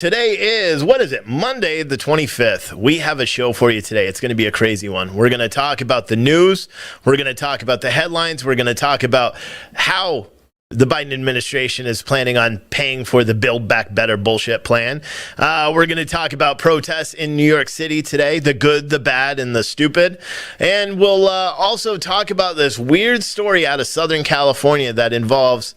Today is, Monday the 25th. We have a show for you today. It's going to be a crazy one. We're going to talk about the news. We're going to talk about the headlines. We're going to talk about how the Biden administration is planning on paying for the Build Back Better bullshit plan. We're going to talk about protests in New York City today, the good, the bad, and the stupid. And we'll also talk about this weird story out of Southern California that involves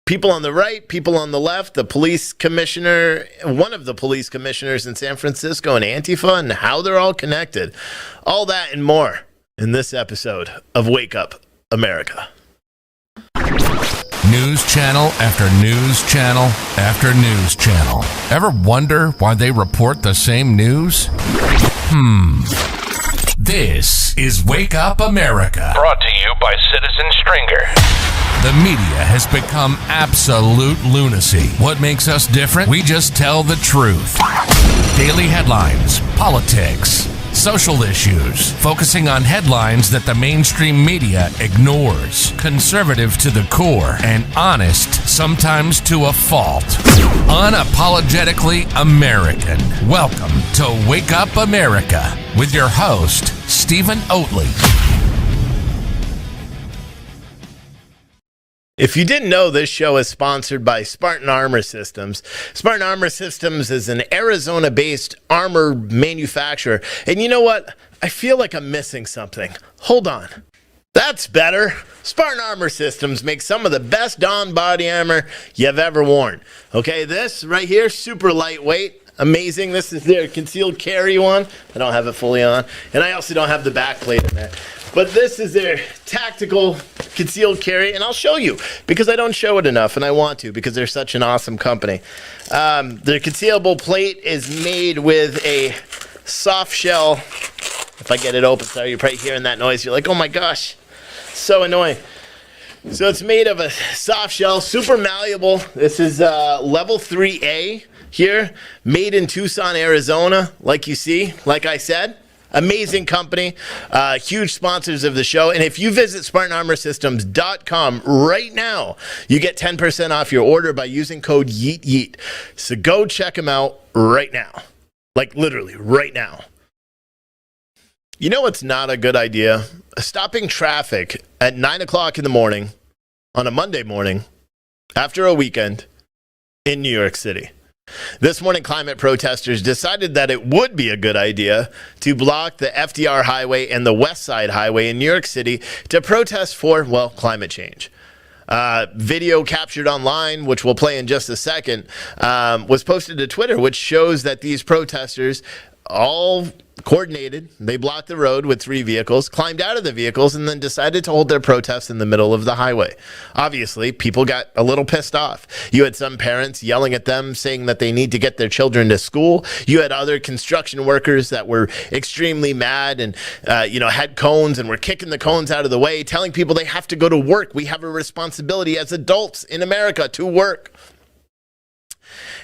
people on the right, people on the left, the police commissioner, one of the police commissioners in San Francisco, and Antifa, and how they're all connected. All that and more in this episode of Wake Up America. News channel after news channel after news channel. Ever wonder why they report the same news? This is Wake Up America. Brought to you by Citizen Stringer. The media has become absolute lunacy. What makes us different? We just tell the truth. Daily headlines, politics, social issues, focusing on headlines that the mainstream media ignores. Conservative to the core and honest, sometimes to a fault. Unapologetically American. Welcome to Wake Up America with your host, Stephen Oatley. If you didn't know, this show is sponsored by Spartan Armor Systems. Spartan Armor Systems is an Arizona-based armor manufacturer. And you know what? I feel like I'm missing something. Hold on. That's better. Spartan Armor Systems makes some of the best Dawn body armor you've ever worn. Okay, this right here, super lightweight. Amazing. This is their concealed carry one. I don't have it fully on. And I also don't have the back plate in there. But this is their tactical concealed carry, and I'll show you because I don't show it enough, and I want to because they're such an awesome company. Their concealable plate is made with a soft shell. If I get it open, sorry, you're probably hearing that noise. You're like, oh my gosh, so annoying. So it's made of a soft shell, super malleable. This is level 3A here, made in Tucson, Arizona, like you see, like I said. Amazing company, huge sponsors of the show. And if you visit SpartanArmorSystems.com right now, you get 10% off your order by using code YEET. So go check them out right now. Like literally right now. You know what's not a good idea? Stopping traffic at 9 o'clock in the morning on a Monday morning after a weekend in New York City. This morning, climate protesters decided that it would be a good idea to block the FDR Highway and the West Side Highway in New York City to protest for, well, climate change. Video captured online, which we'll play in just a second, was posted to Twitter, which shows that these protesters all coordinated. They blocked the road with 3 vehicles, climbed out of the vehicles, and then decided to hold their protest in the middle of the highway. Obviously, people got a little pissed off. You had some parents yelling at them, saying that they need to get their children to school. You had other construction workers that were extremely mad and, had cones and were kicking the cones out of the way, telling people they have to go to work. We have a responsibility as adults in America to work.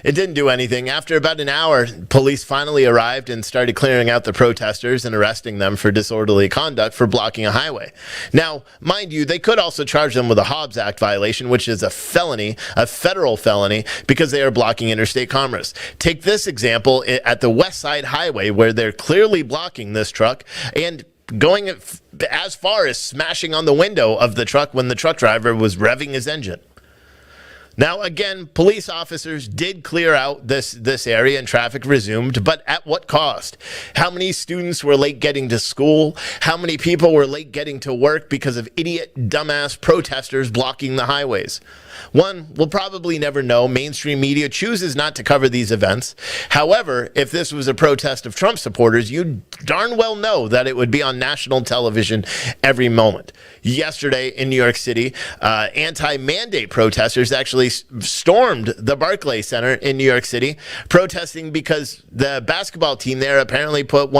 It didn't do anything. After about an hour, police finally arrived and started clearing out the protesters and arresting them for disorderly conduct for blocking a highway. Now, mind you, they could also charge them with a Hobbs Act violation, which is a felony, a federal felony, because they are blocking interstate commerce. Take this example at the West Side Highway, where they're clearly blocking this truck and going as far as smashing on the window of the truck when the truck driver was revving his engine. Now, again, police officers did clear out this area and traffic resumed, but at what cost? How many students were late getting to school? How many people were late getting to work because of idiot, dumbass protesters blocking the highways? One, we'll probably never know. Mainstream media chooses not to cover these events. However, if this was a protest of Trump supporters, you darn well know that it would be on national television every moment. Yesterday in New York City, anti-mandate protesters actually stormed the Barclays Center in New York City, protesting because the basketball team there apparently put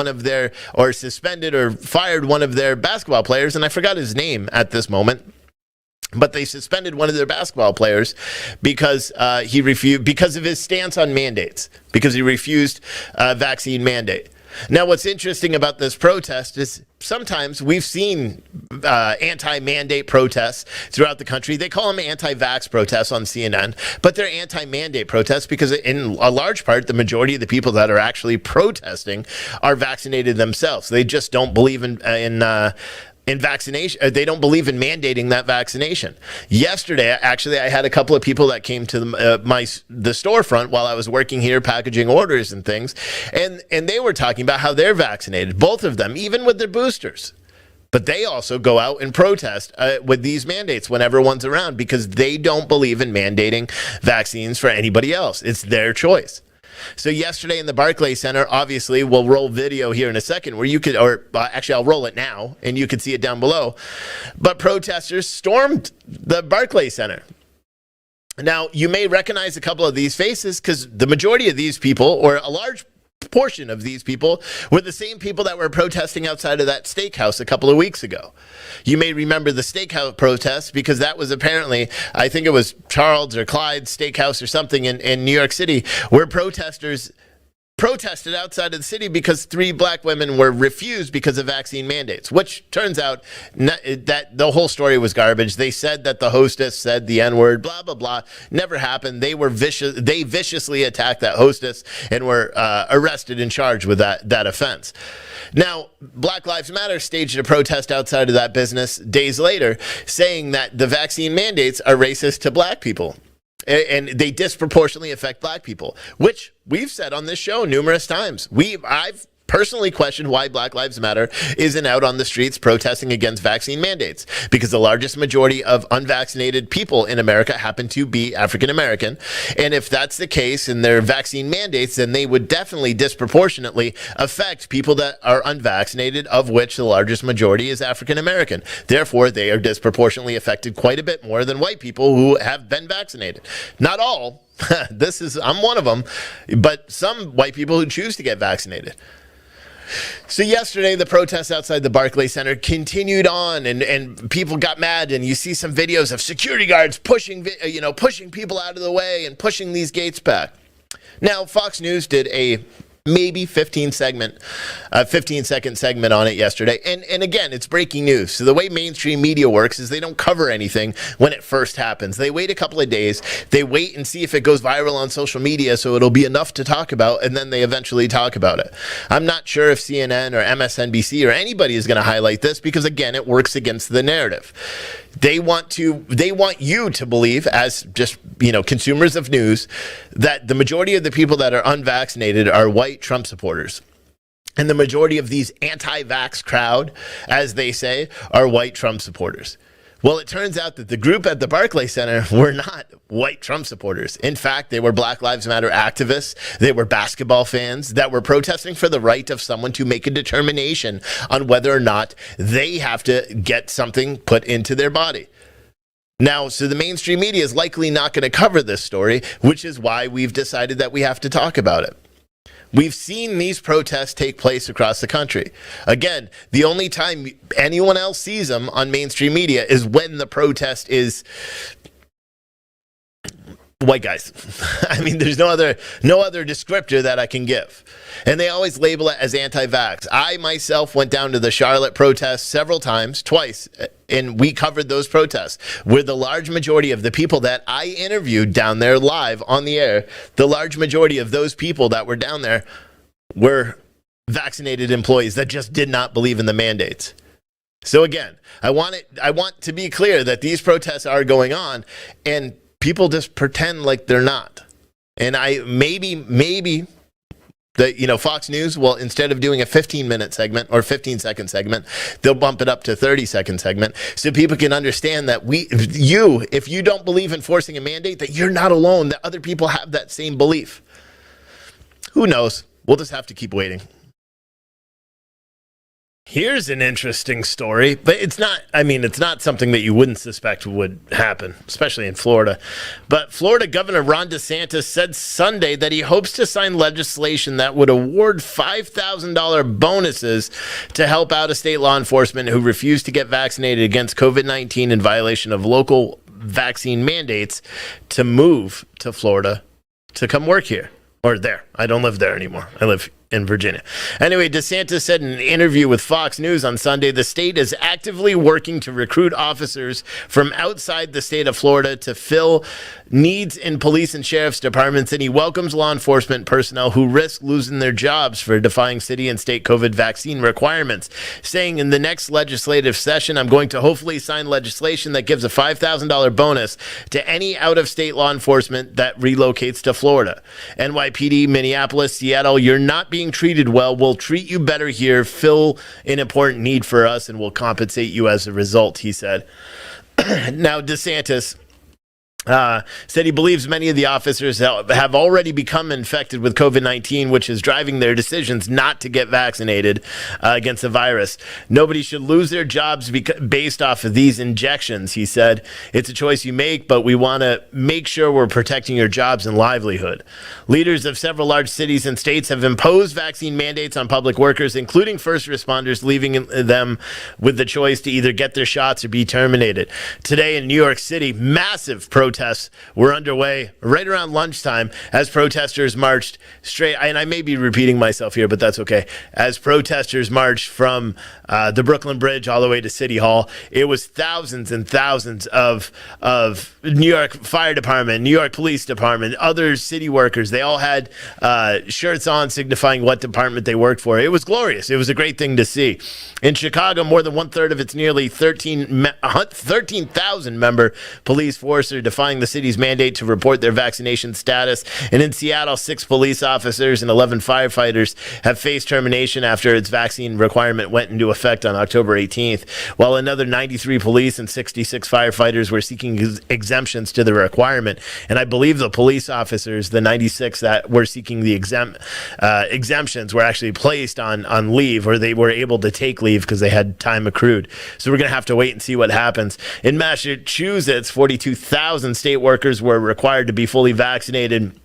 suspended or fired one of their basketball players, and I forgot his name at this moment. But they suspended one of their basketball players because he refused, because of his stance on mandates, because he refused a vaccine mandate. Now, what's interesting about this protest is sometimes we've seen anti-mandate protests throughout the country. They call them anti-vax protests on CNN, but they're anti-mandate protests because in a large part, the majority of the people that are actually protesting are vaccinated themselves. They just don't believe in vaccination. They don't believe in mandating that vaccination. Yesterday, actually, I had a couple of people that came to the storefront while I was working here, packaging orders and things, and they were talking about how they're vaccinated, both of them, even with their boosters. But they also go out and protest with these mandates when everyone's around because they don't believe in mandating vaccines for anybody else. It's their choice. So yesterday in the Barclays Center, obviously, we'll roll video here in a second where you could, actually I'll roll it now and you can see it down below. But protesters stormed the Barclays Center. Now, you may recognize a couple of these faces because the majority of these people, or a large portion of these people, were the same people that were protesting outside of that steakhouse a couple of weeks ago. You may remember the steakhouse protest because that was apparently, I think it was Charles or Clyde's Steakhouse or something in New York City, where protesters protested outside of the city because 3 black women were refused because of vaccine mandates, which turns out that the whole story was garbage. They said that the hostess said the N-word, blah, blah, blah. Never happened. They viciously attacked that hostess and were arrested and charged with that offense. Now, Black Lives Matter staged a protest outside of that business days later saying that the vaccine mandates are racist to black people. And they disproportionately affect black people, which we've said on this show numerous times. I've personally questioned why Black Lives Matter isn't out on the streets protesting against vaccine mandates, because the largest majority of unvaccinated people in America happen to be African American. And if that's the case and they're vaccine mandates, then they would definitely disproportionately affect people that are unvaccinated, of which the largest majority is African American. Therefore, they are disproportionately affected quite a bit more than white people who have been vaccinated. Not all. I'm one of them, but some white people who choose to get vaccinated. So yesterday, the protests outside the Barclays Center continued on, and people got mad, and you see some videos of security guards pushing people out of the way and pushing these gates back. Now, Fox News did a maybe 15-second segment on it yesterday. And again, it's breaking news. So the way mainstream media works is they don't cover anything when it first happens. They wait a couple of days. They wait and see if it goes viral on social media so it'll be enough to talk about, and then they eventually talk about it. I'm not sure if CNN or MSNBC or anybody is going to highlight this because, again, it works against the narrative. They want you to believe, as just, consumers of news, that the majority of the people that are unvaccinated are white Trump supporters. And the majority of these anti-vax crowd, as they say, are white Trump supporters. Well, it turns out that the group at the Barclays Center were not white Trump supporters. In fact, they were Black Lives Matter activists. They were basketball fans that were protesting for the right of someone to make a determination on whether or not they have to get something put into their body. Now, so the mainstream media is likely not going to cover this story, which is why we've decided that we have to talk about it. We've seen these protests take place across the country. Again, the only time anyone else sees them on mainstream media is when the protest is white guys. I mean, there's no other descriptor that I can give. And they always label it as anti-vax. I myself went down to the Charlotte protest twice, and we covered those protests where the large majority of the people that I interviewed down there live on the air, the large majority of those people that were down there were vaccinated employees that just did not believe in the mandates. So again, I want to be clear that these protests are going on, and people just pretend like they're not. And maybe that, Fox News will, instead of doing a 15-minute segment or 15-second segment, they'll bump it up to a 30-second segment so people can understand that if you don't believe in forcing a mandate, that you're not alone, that other people have that same belief. Who knows? We'll just have to keep waiting. Here's an interesting story, but it's not something that you wouldn't suspect would happen, especially in Florida. But Florida Governor Ron DeSantis said Sunday that he hopes to sign legislation that would award $5,000 bonuses to help out-of-state law enforcement who refuse to get vaccinated against COVID-19 in violation of local vaccine mandates to move to Florida to come work here. Or there. I don't live there anymore. I live in Virginia. Anyway, DeSantis said in an interview with Fox News on Sunday, the state is actively working to recruit officers from outside the state of Florida to fill needs in police and sheriff's departments, and he welcomes law enforcement personnel who risk losing their jobs for defying city and state COVID vaccine requirements, saying in the next legislative session, I'm going to hopefully sign legislation that gives a $5,000 bonus to any out-of-state law enforcement that relocates to Florida. NYPD, Minneapolis, Seattle, you're not being treated well. We'll treat you better here, fill an important need for us, and we'll compensate you as a result, he said. Now, DeSantis said he believes many of the officers have already become infected with COVID-19, which is driving their decisions not to get vaccinated against the virus. Nobody should lose their jobs based off of these injections, he said. It's a choice you make, but we want to make sure we're protecting your jobs and livelihood. Leaders of several large cities and states have imposed vaccine mandates on public workers, including first responders, leaving them with the choice to either get their shots or be terminated. Today in New York City, massive protests were underway right around lunchtime as protesters marched straight, and I may be repeating myself here, but that's okay. As protesters marched from the Brooklyn Bridge all the way to City Hall, it was thousands and thousands of New York Fire Department, New York Police Department, other city workers. They all had shirts on signifying what department they worked for. It was glorious. It was a great thing to see. In Chicago, more than one-third of its nearly 13,000 member police force are defying the city's mandate to report their vaccination status. And in Seattle, 6 police officers and 11 firefighters have faced termination after its vaccine requirement went into effect on October 18th, while another 93 police and 66 firefighters were seeking exemptions to the requirement. And I believe the police officers, the 96 that were seeking the exemptions, were actually placed on leave, or they were able to take leave because they had time accrued. So we're going to have to wait and see what happens. In Massachusetts, 42,000 state workers were required to be fully vaccinated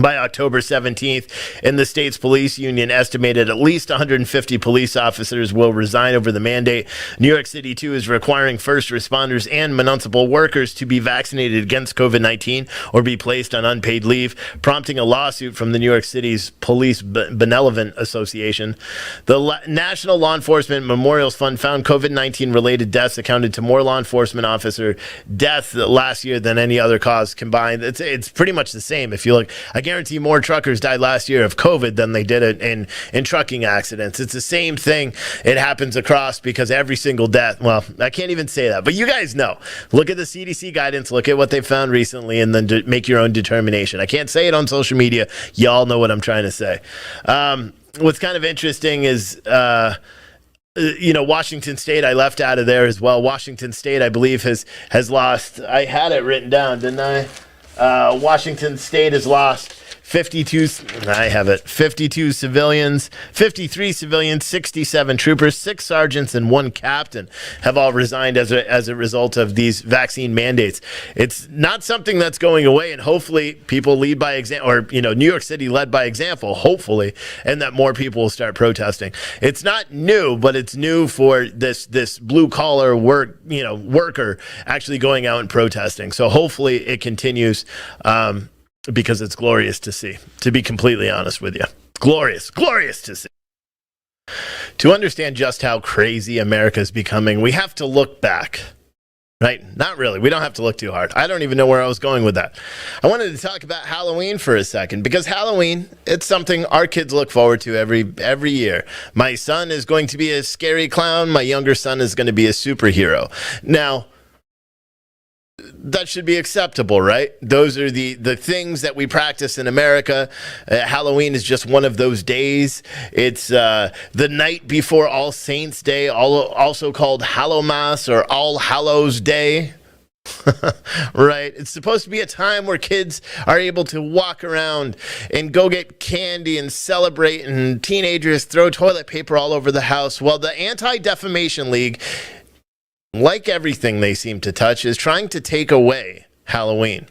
by October 17th, and the state's police union estimated at least 150 police officers will resign over the mandate. New York City, too, is requiring first responders and municipal workers to be vaccinated against COVID-19 or be placed on unpaid leave, prompting a lawsuit from the New York City's Police Benevolent Association. The National Law Enforcement Memorials Fund found COVID-19 related deaths accounted to more law enforcement officer deaths last year than any other cause combined. It's pretty much the same. If you look, I guarantee more truckers died last year of COVID than they did it in trucking accidents. It's the same thing. It happens across because every single death, well, I can't even say that, but you guys know. Look at the CDC guidance, look at what they've found recently, and then make your own determination. I can't say it on social media. Y'all know what I'm trying to say. What's kind of interesting is, Washington State, I left out of there as well. Washington State, I believe, has lost, I had it written down, didn't I? Washington State has lost 52 civilians, 53 civilians, 67 troopers, 6 sergeants, and 1 captain have all resigned as a result of these vaccine mandates. It's not something that's going away, and hopefully people lead by example, or New York City led by example, hopefully, and that more people will start protesting. It's not new, but it's new for this blue collar worker actually going out and protesting. So hopefully it continues. Because it's glorious to see, to be completely honest with you. Glorious to see. To understand just how crazy America is becoming, we have to look back, right? Not really. We don't have to look too hard. I don't even know where I was going with that. I wanted to talk about Halloween for a second, because Halloween, it's something our kids look forward to every year. My son is going to be a scary clown. My younger son is going to be a superhero. Now, that should be acceptable, right? Those are the things that we practice in America. Halloween is just one of those days. It's the night before All Saints Day, also called Hallowmas or All Hallows Day. Right? It's supposed to be a time where kids are able to walk around and go get candy and celebrate, and teenagers throw toilet paper all over the house. Well, the Anti-Defamation League, like everything they seem to touch, is trying to take away Halloween.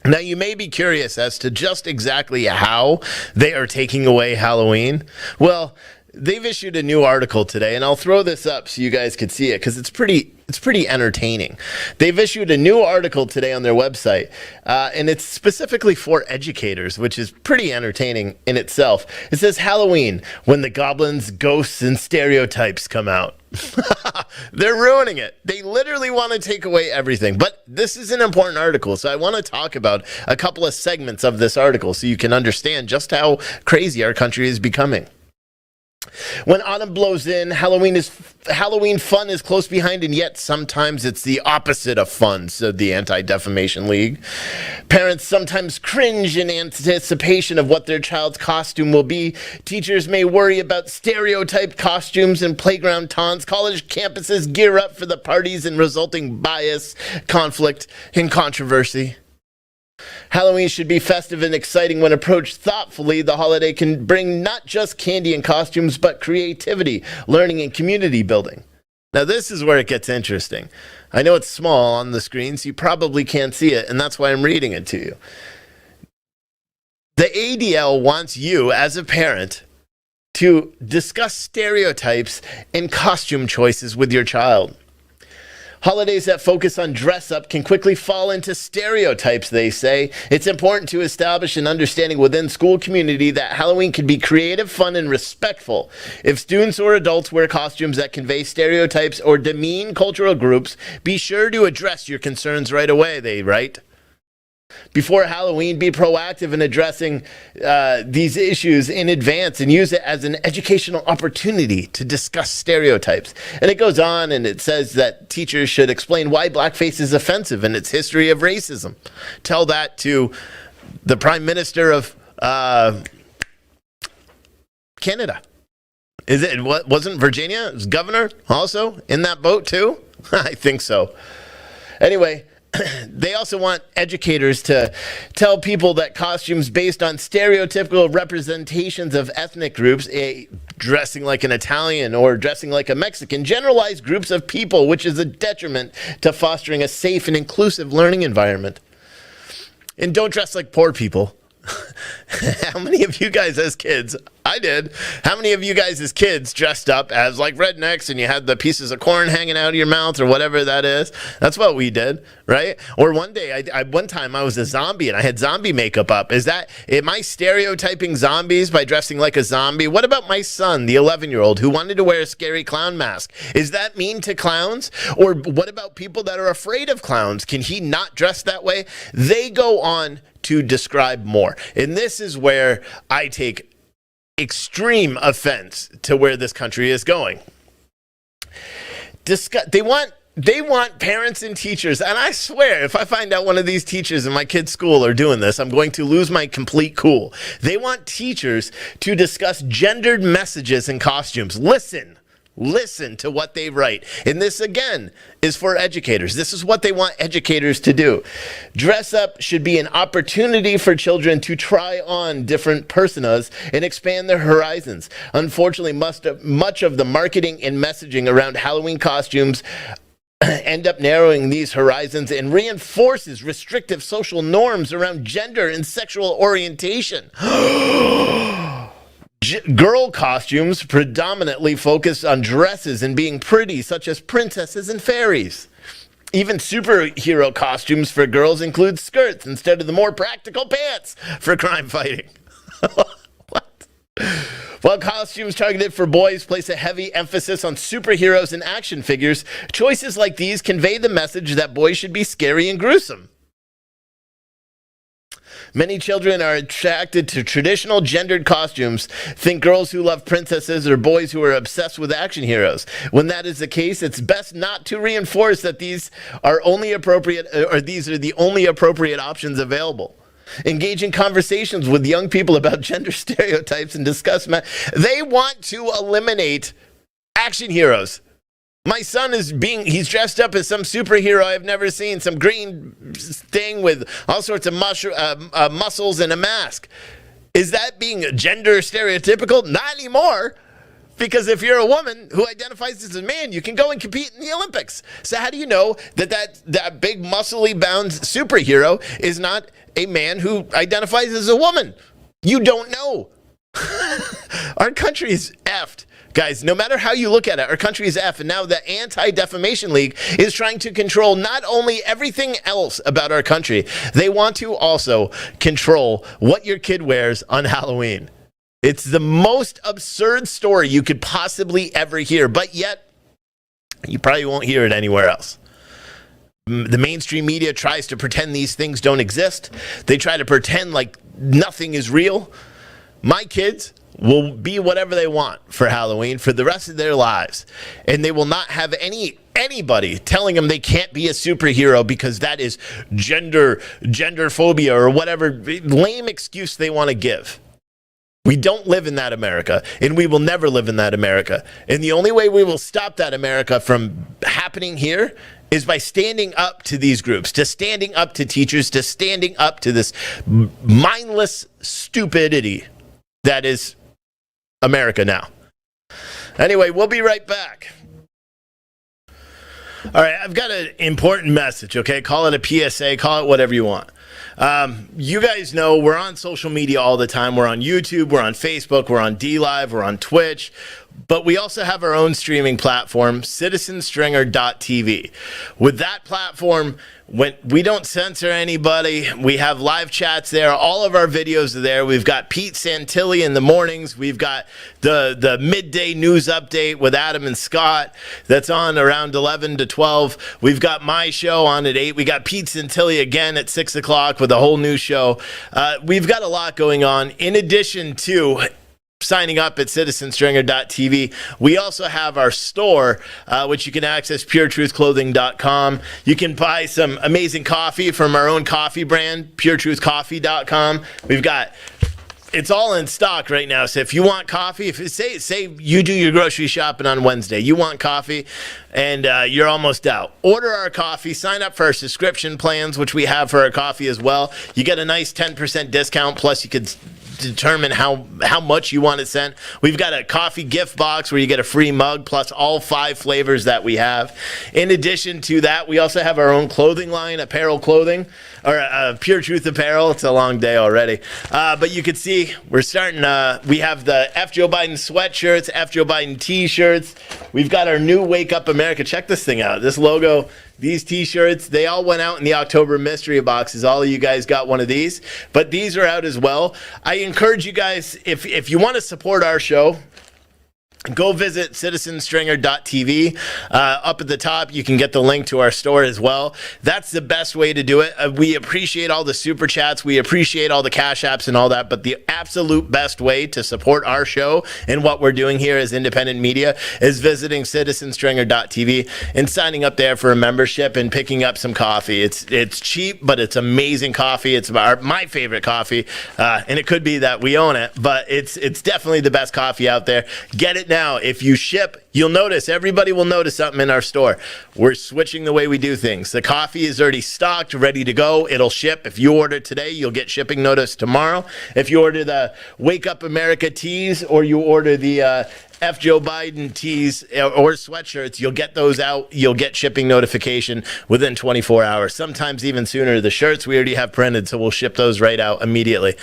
Now, you may be curious as to just exactly how they are taking away Halloween. Well, they've issued a new article today, and I'll throw this up so you guys could see it because it's pretty entertaining. They've issued a new article today on their website, and it's specifically for educators, which is pretty entertaining in itself. It says Halloween, when the goblins, ghosts, and stereotypes come out. They're ruining it. They literally want to take away everything. But this is an important article, so I want to talk about a couple of segments of this article so you can understand just how crazy our country is becoming. When autumn blows in, Halloween fun is close behind, and yet sometimes it's the opposite of fun, said the Anti-Defamation League. Parents sometimes cringe in anticipation of what their child's costume will be. Teachers may worry about stereotyped costumes and playground taunts. College campuses gear up for the parties and resulting bias, conflict, and controversy. Halloween should be festive and exciting when approached thoughtfully. The holiday can bring not just candy and costumes, but creativity, learning, and community building. Now, this is where it gets interesting. I know it's small on the screen, so you probably can't see it, and that's why I'm reading it to you. The ADL wants you, as a parent, to discuss stereotypes and costume choices with your child. Holidays that focus on dress-up can quickly fall into stereotypes, they say. It's important to establish an understanding within school community that Halloween can be creative, fun, and respectful. If students or adults wear costumes that convey stereotypes or demean cultural groups, be sure to address your concerns right away, they write. Before Halloween, be proactive in addressing these issues in advance and use it as an educational opportunity to discuss stereotypes. And it goes on and it says that teachers should explain why blackface is offensive and its history of racism. Tell that to the Prime Minister of Canada. Wasn't Virginia? Was governor also in that boat too? I think so. Anyway, they also want educators to tell people that costumes based on stereotypical representations of ethnic groups, dressing like an Italian or dressing like a Mexican, generalize groups of people, which is a detriment to fostering a safe and inclusive learning environment. And don't dress like poor people. How many of you guys as kids, I did, how many of you guys as kids dressed up as like rednecks and you had the pieces of corn hanging out of your mouth or whatever that is? That's what we did, right? Or one day, one time I was a zombie and I had zombie makeup up. Am I stereotyping zombies by dressing like a zombie? What about my son, the 11-year-old, who wanted to wear a scary clown mask? Is that mean to clowns? Or what about people that are afraid of clowns? Can he not dress that way? They go on to describe more. And this is where I take extreme offense to where this country is going. They want parents and teachers, and I swear, if I find out one of these teachers in my kid's school are doing this, I'm going to lose my complete cool. They want teachers to discuss gendered messages and costumes. Listen to what they write. And this, again, is for educators. This is what they want educators to do. Dress up should be an opportunity for children to try on different personas and expand their horizons. Unfortunately, much of the marketing and messaging around Halloween costumes end up narrowing these horizons and reinforces restrictive social norms around gender and sexual orientation. Girl costumes predominantly focus on dresses and being pretty, such as princesses and fairies. Even superhero costumes for girls include skirts instead of the more practical pants for crime fighting. What? While costumes targeted for boys place a heavy emphasis on superheroes and action figures, choices like these convey the message that boys should be scary and gruesome. Many children are attracted to traditional gendered costumes. Think girls who love princesses or boys who are obsessed with action heroes. When that is the case, it's best not to reinforce that these are only appropriate, or these are the only appropriate options available. Engage in conversations with young people about gender stereotypes and discuss. They want to eliminate action heroes. My son he's dressed up as some superhero I've never seen, some green thing with all sorts of muscles and a mask. Is that being gender stereotypical? Not anymore. Because if you're a woman who identifies as a man, you can go and compete in the Olympics. So how do you know that big muscly bound superhero is not a man who identifies as a woman? You don't know. Our country is effed. Guys, no matter how you look at it, our country is F, and now the Anti-Defamation League is trying to control not only everything else about our country, they want to also control what your kid wears on Halloween. It's the most absurd story you could possibly ever hear, but yet you probably won't hear it anywhere else. The mainstream media tries to pretend these things don't exist. They try to pretend like nothing is real. My kids will be whatever they want for Halloween for the rest of their lives. And they will not have anybody telling them they can't be a superhero because that is gender phobia or whatever lame excuse they want to give. We don't live in that America, and we will never live in that America. And the only way we will stop that America from happening here is by standing up to these groups, to standing up to teachers, to standing up to this mindless stupidity that is America now. Anyway, we'll be right back. All right, I've got an important message, okay? Call it a PSA, call it whatever you want. You guys know we're on social media all the time. We're on YouTube, we're on Facebook, we're on DLive, we're on Twitch. But we also have our own streaming platform, citizenstringer.tv. With that platform, when we don't censor anybody, we have live chats there. All of our videos are there. We've got Pete Santilli in the mornings. We've got the midday news update with Adam and Scott that's on around 11 to 12. We've got my show on at 8. We got Pete Santilli again at 6 o'clock with a whole new show. We've got a lot going on. In addition to signing up at citizenstringer.tv, we also have our store, which you can access puretruthclothing.com. You can buy some amazing coffee from our own coffee brand, puretruthcoffee.com. We've got it's all in stock right now. So if you want coffee, if say you do your grocery shopping on Wednesday, you want coffee and you're almost out, order our coffee, sign up for our subscription plans, which we have for our coffee as well. You get a nice 10% discount, plus you could determine how much you want it sent. We've got a coffee gift box where you get a free mug plus all 5 flavors that we have. In addition to that, we also have our own clothing line, apparel clothing, or Pure Truth apparel. It's a long day already. But you can see we're starting, we have the F. Joe Biden sweatshirts, F. Joe Biden t-shirts. We've got our new Wake Up America. Check this thing out. This logo, these t-shirts, they all went out in the October mystery boxes. All of you guys got one of these, but these are out as well. I encourage you guys, if you want to support our show, go visit citizenstringer.tv. Up at the top, you can get the link to our store as well. That's the best way to do it. We appreciate all the super chats. We appreciate all the cash apps and all that. But the absolute best way to support our show and what we're doing here as independent media is visiting citizenstringer.tv and signing up there for a membership and picking up some coffee. It's cheap, but it's amazing coffee. It's my favorite coffee. And it could be that we own it, but it's definitely the best coffee out there. Get it now. If you ship, you'll notice, everybody will notice something in our store. We're switching the way we do things. The coffee is already stocked, ready to go. It'll ship. If you order today, you'll get shipping notice tomorrow. If you order the Wake Up America tees or you order the F. Joe Biden tees or sweatshirts, you'll get those out. You'll get shipping notification within 24 hours, sometimes even sooner. The shirts we already have printed, so we'll ship those right out immediately.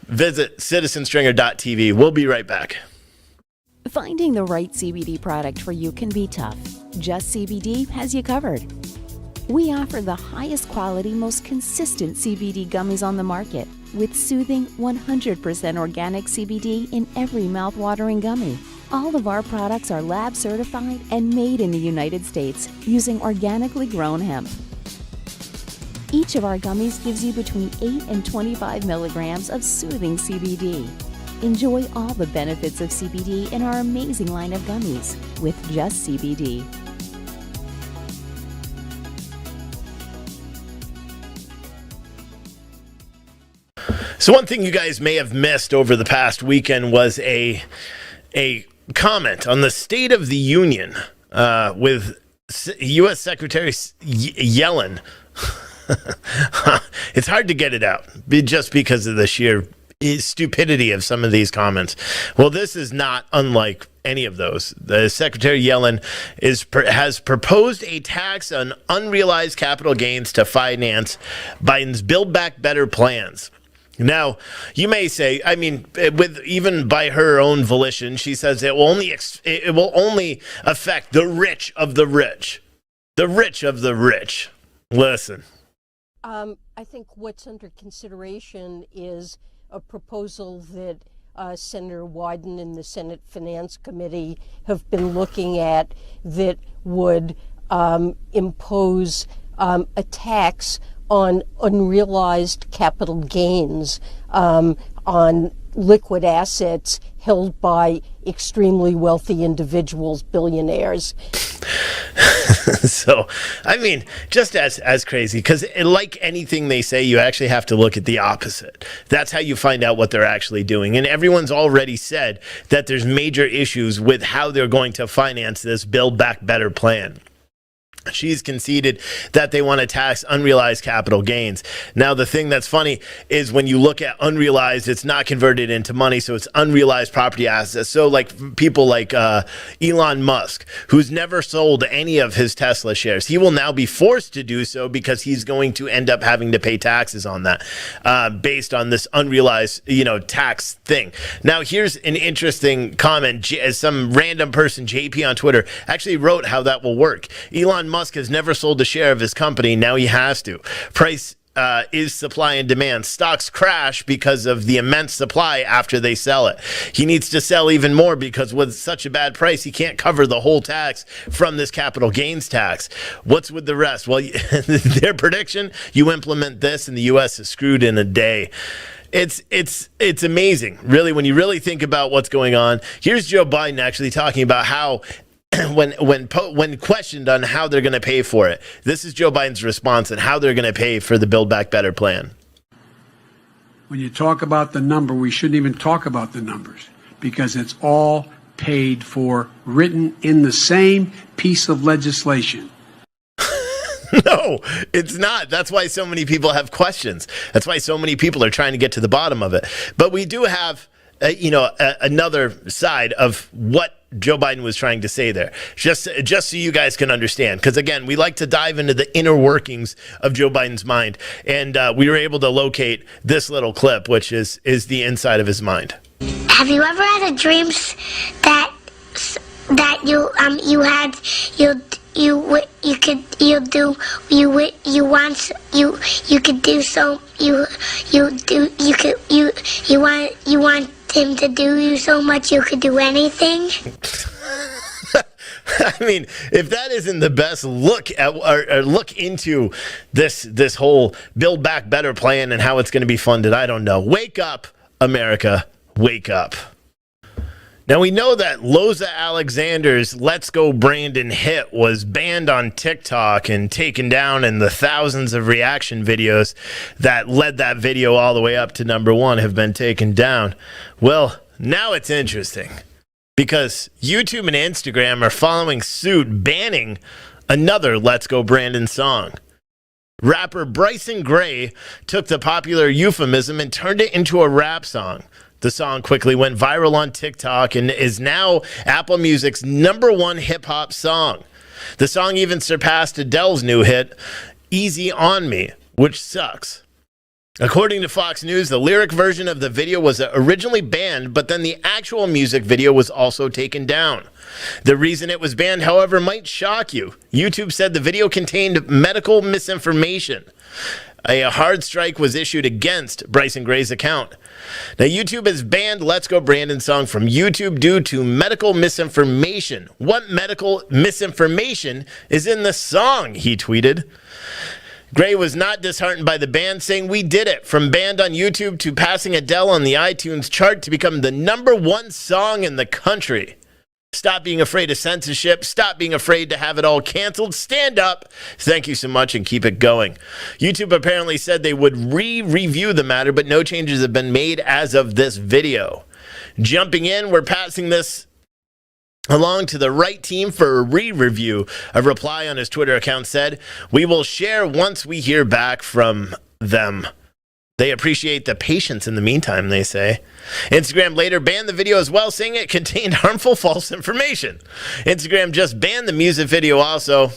Visit citizenstringer.tv. We'll be right back. Finding the right CBD product for you can be tough. Just CBD has you covered. We offer the highest quality, most consistent CBD gummies on the market with soothing 100% organic CBD in every mouth-watering gummy. All of our products are lab certified and made in the United States using organically grown hemp. Each of our gummies gives you between 8 and 25 milligrams of soothing CBD. Enjoy all the benefits of CBD in our amazing line of gummies with Just CBD. So one thing you guys may have missed over the past weekend was a comment on the State of the Union with U.S. Secretary Yellen. It's hard to get it out just because of the sheer stupidity of some of these comments. Well, this is not unlike any of those. The Secretary Yellen has proposed a tax on unrealized capital gains to finance Biden's Build Back Better plans. Now, you may say, I mean, with even by her own volition, she says it will only affect the rich of the rich. The rich of the rich. Listen. I think what's under consideration is a proposal that Senator Wyden and the Senate Finance Committee have been looking at that would impose a tax on unrealized capital gains on liquid assets held by extremely wealthy individuals, billionaires. So, I mean, just as crazy, because like anything they say, you actually have to look at the opposite. That's how you find out what they're actually doing. And everyone's already said that there's major issues with how they're going to finance this Build Back Better plan. She's conceded that they want to tax unrealized capital gains. Now, the thing that's funny is when you look at unrealized, it's not converted into money, so it's unrealized property assets. So like people like Elon Musk, who's never sold any of his Tesla shares, he will now be forced to do so because he's going to end up having to pay taxes on that based on this unrealized, tax thing. Now, here's an interesting comment. Some random person, JP on Twitter, actually wrote how that will work. Elon Musk has never sold a share of his company. Now he has to. Price is supply and demand. Stocks crash because of the immense supply after they sell it. He needs to sell even more because with such a bad price, he can't cover the whole tax from this capital gains tax. What's with the rest? Well, their prediction, you implement this and the U.S. is screwed in a day. It's amazing, really, when you really think about what's going on. Here's Joe Biden actually talking about how when questioned on how they're going to pay for it, this is Joe Biden's response and how they're going to pay for the Build Back Better plan. When you talk about the number, we shouldn't even talk about the numbers because it's all paid for, written in the same piece of legislation. No, it's not. That's why so many people have questions. That's why so many people are trying to get to the bottom of it. But we do have another side of what Joe Biden was trying to say there, just so you guys can understand. Because again, we like to dive into the inner workings of Joe Biden's mind, and we were able to locate this little clip, which is the inside of his mind. Have you ever had a dreams that you want him to do you so much you could do anything? I mean, if that isn't the best look at or look into this whole Build Back Better plan and how it's going to be funded, I don't know. Wake up, America, wake up. Now, we know that Loza Alexander's Let's Go Brandon hit was banned on TikTok and taken down, and the thousands of reaction videos that led that video all the way up to number one have been taken down. Well, now it's interesting because YouTube and Instagram are following suit, banning another Let's Go Brandon song. Rapper Bryson Gray took the popular euphemism and turned it into a rap song. The song quickly went viral on TikTok and is now Apple Music's #1 hip-hop song. The song even surpassed Adele's new hit, Easy on Me, which sucks. According to Fox News, the lyric version of the video was originally banned, but then the actual music video was also taken down. The reason it was banned, however, might shock you. YouTube said the video contained medical misinformation. A hard strike was issued against Bryson Gray's account. Now, YouTube has banned Let's Go Brandon song from YouTube due to medical misinformation. What medical misinformation is in the song, he tweeted. Gray was not disheartened by the ban, saying, "We did it, from banned on YouTube to passing Adele on the iTunes chart to become the #1 song in the country. Stop being afraid of censorship. Stop being afraid to have it all canceled. Stand up. Thank you so much and keep it going." YouTube apparently said they would review the matter, but no changes have been made as of this video. Jumping in, we're passing this along to the right team for a re-review. A reply on his Twitter account said, "We will share once we hear back from them. They appreciate the patience in the meantime," they say. Instagram later banned the video as well, saying it contained harmful false information. Instagram just banned the music video also.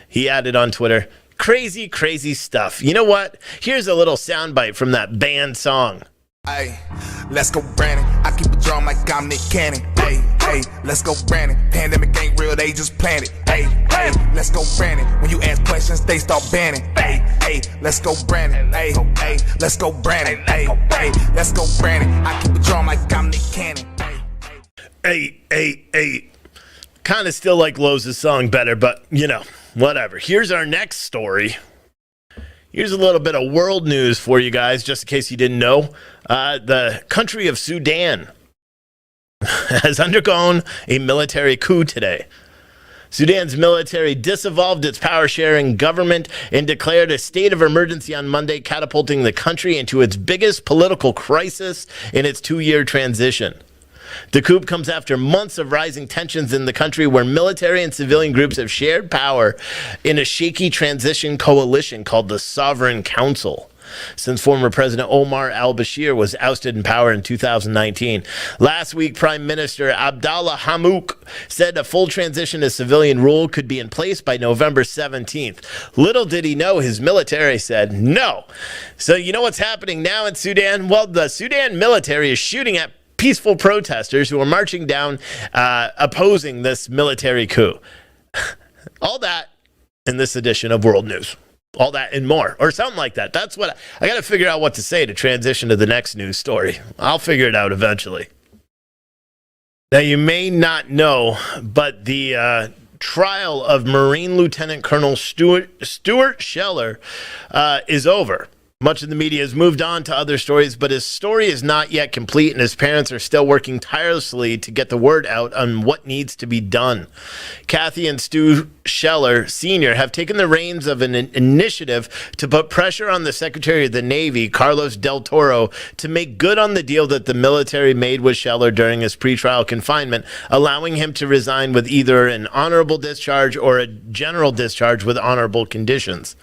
He added on Twitter, Crazy, crazy stuff. You know what? Here's a little soundbite from that band song. Hey, let's go, Brandon. I keep a drum like I'm Nick Cannon. Hey, let's go, Brandon. Pandemic ain't real, they just planned it. Hey, let's go, Brandon. When you ask questions, they start banning. Hey, let's go, Brandon. Hey, let's go, Brandon. Hey, let's go, Brandon. I keep a drum like I'm Nick Cannon. Hey. Kind of still like Lowe's song better, but, whatever. Here's our next story. Here's a little bit of world news for you guys, just in case you didn't know. The country of Sudan has undergone a military coup today. Sudan's military disavowed its power-sharing government and declared a state of emergency on Monday, catapulting the country into its biggest political crisis in its 2-year transition. The coup comes after months of rising tensions in the country where military and civilian groups have shared power in a shaky transition coalition called the Sovereign Council. Since former President Omar al-Bashir was ousted in power in 2019. Last week, Prime Minister Abdallah Hamdouk said a full transition to civilian rule could be in place by November 17th. Little did he know, his military said no. So you know what's happening now in Sudan? Well, the Sudan military is shooting at peaceful protesters who are marching down opposing this military coup. All that in this edition of World News. All that and more, or something like that. That's what I got to figure out what to say to transition to the next news story. I'll figure it out eventually. Now, you may not know, but the trial of Marine Lieutenant Colonel Stuart Scheller is over. Much of the media has moved on to other stories, but his story is not yet complete, and his parents are still working tirelessly to get the word out on what needs to be done. Kathy and Stu Scheller Sr. have taken the reins of an initiative to put pressure on the Secretary of the Navy, Carlos Del Toro, to make good on the deal that the military made with Scheller during his pretrial confinement, allowing him to resign with either an honorable discharge or a general discharge with honorable conditions.